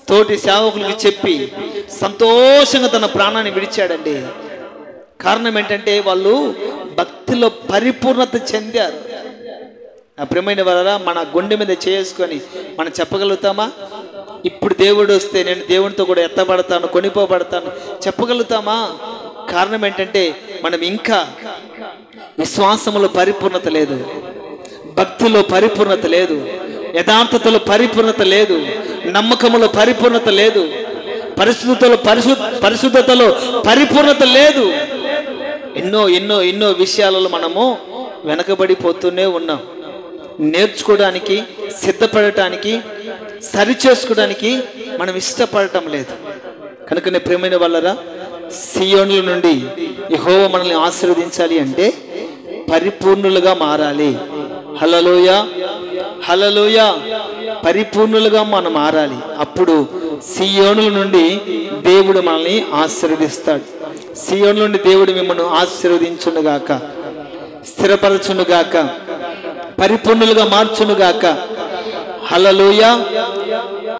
తోటి సేవకులకి చెప్పి సంతోషంగా తన ప్రాణాన్ని విడిచాడండి. కారణం ఏంటంటే వాళ్ళు భక్తిలో పరిపూర్ణత చెందారు. నా ప్రియమైన వారా, మన గుండె మీద చేసుకొని మనం చెప్పగలుగుతామా? ఇప్పుడు దేవుడు వస్తే నేను దేవునితో కూడా ఎత్తబడతాను, కొనిపోబడతాను చెప్పగలుగుతామా? కారణం ఏంటంటే మనం ఇంకా విశ్వాసములో పరిపూర్ణత లేదు, భక్తిలో పరిపూర్ణత లేదు. యథార్థతలో పరిపూర్ణత లేదు, నమ్మకములో పరిపూర్ణత లేదు, పరిశుద్ధతలో పరిపూర్ణత లేదు. ఎన్నో ఎన్నో ఎన్నో విషయాలలో మనము వెనకబడిపోతూనే ఉన్నాం. నేర్చుకోవడానికి, సిద్ధపడటానికి, సరిచేసుకోవడానికి మనం ఇష్టపడటం లేదు. కనుకనే ప్రియమైన వాళ్ళరా, సియోనుల నుండి యెహోవా మనల్ని ఆశీర్వదించాలి అంటే పరిపూర్ణులుగా మారాలి. హల్లెలూయా, హల్లెలూయా. పరిపూర్ణులుగా మనం మారాలి. అప్పుడు సియోనుల నుండి దేవుడు మనల్ని ఆశీర్వదిస్తాడు. సియోనుల నుండి దేవుడు మిమ్మల్ని ఆశీర్వదించునుగాక, స్థిరపరచునుగాక, పరిపూర్ణులుగా మార్చునుగాక. హల్లెలూయా.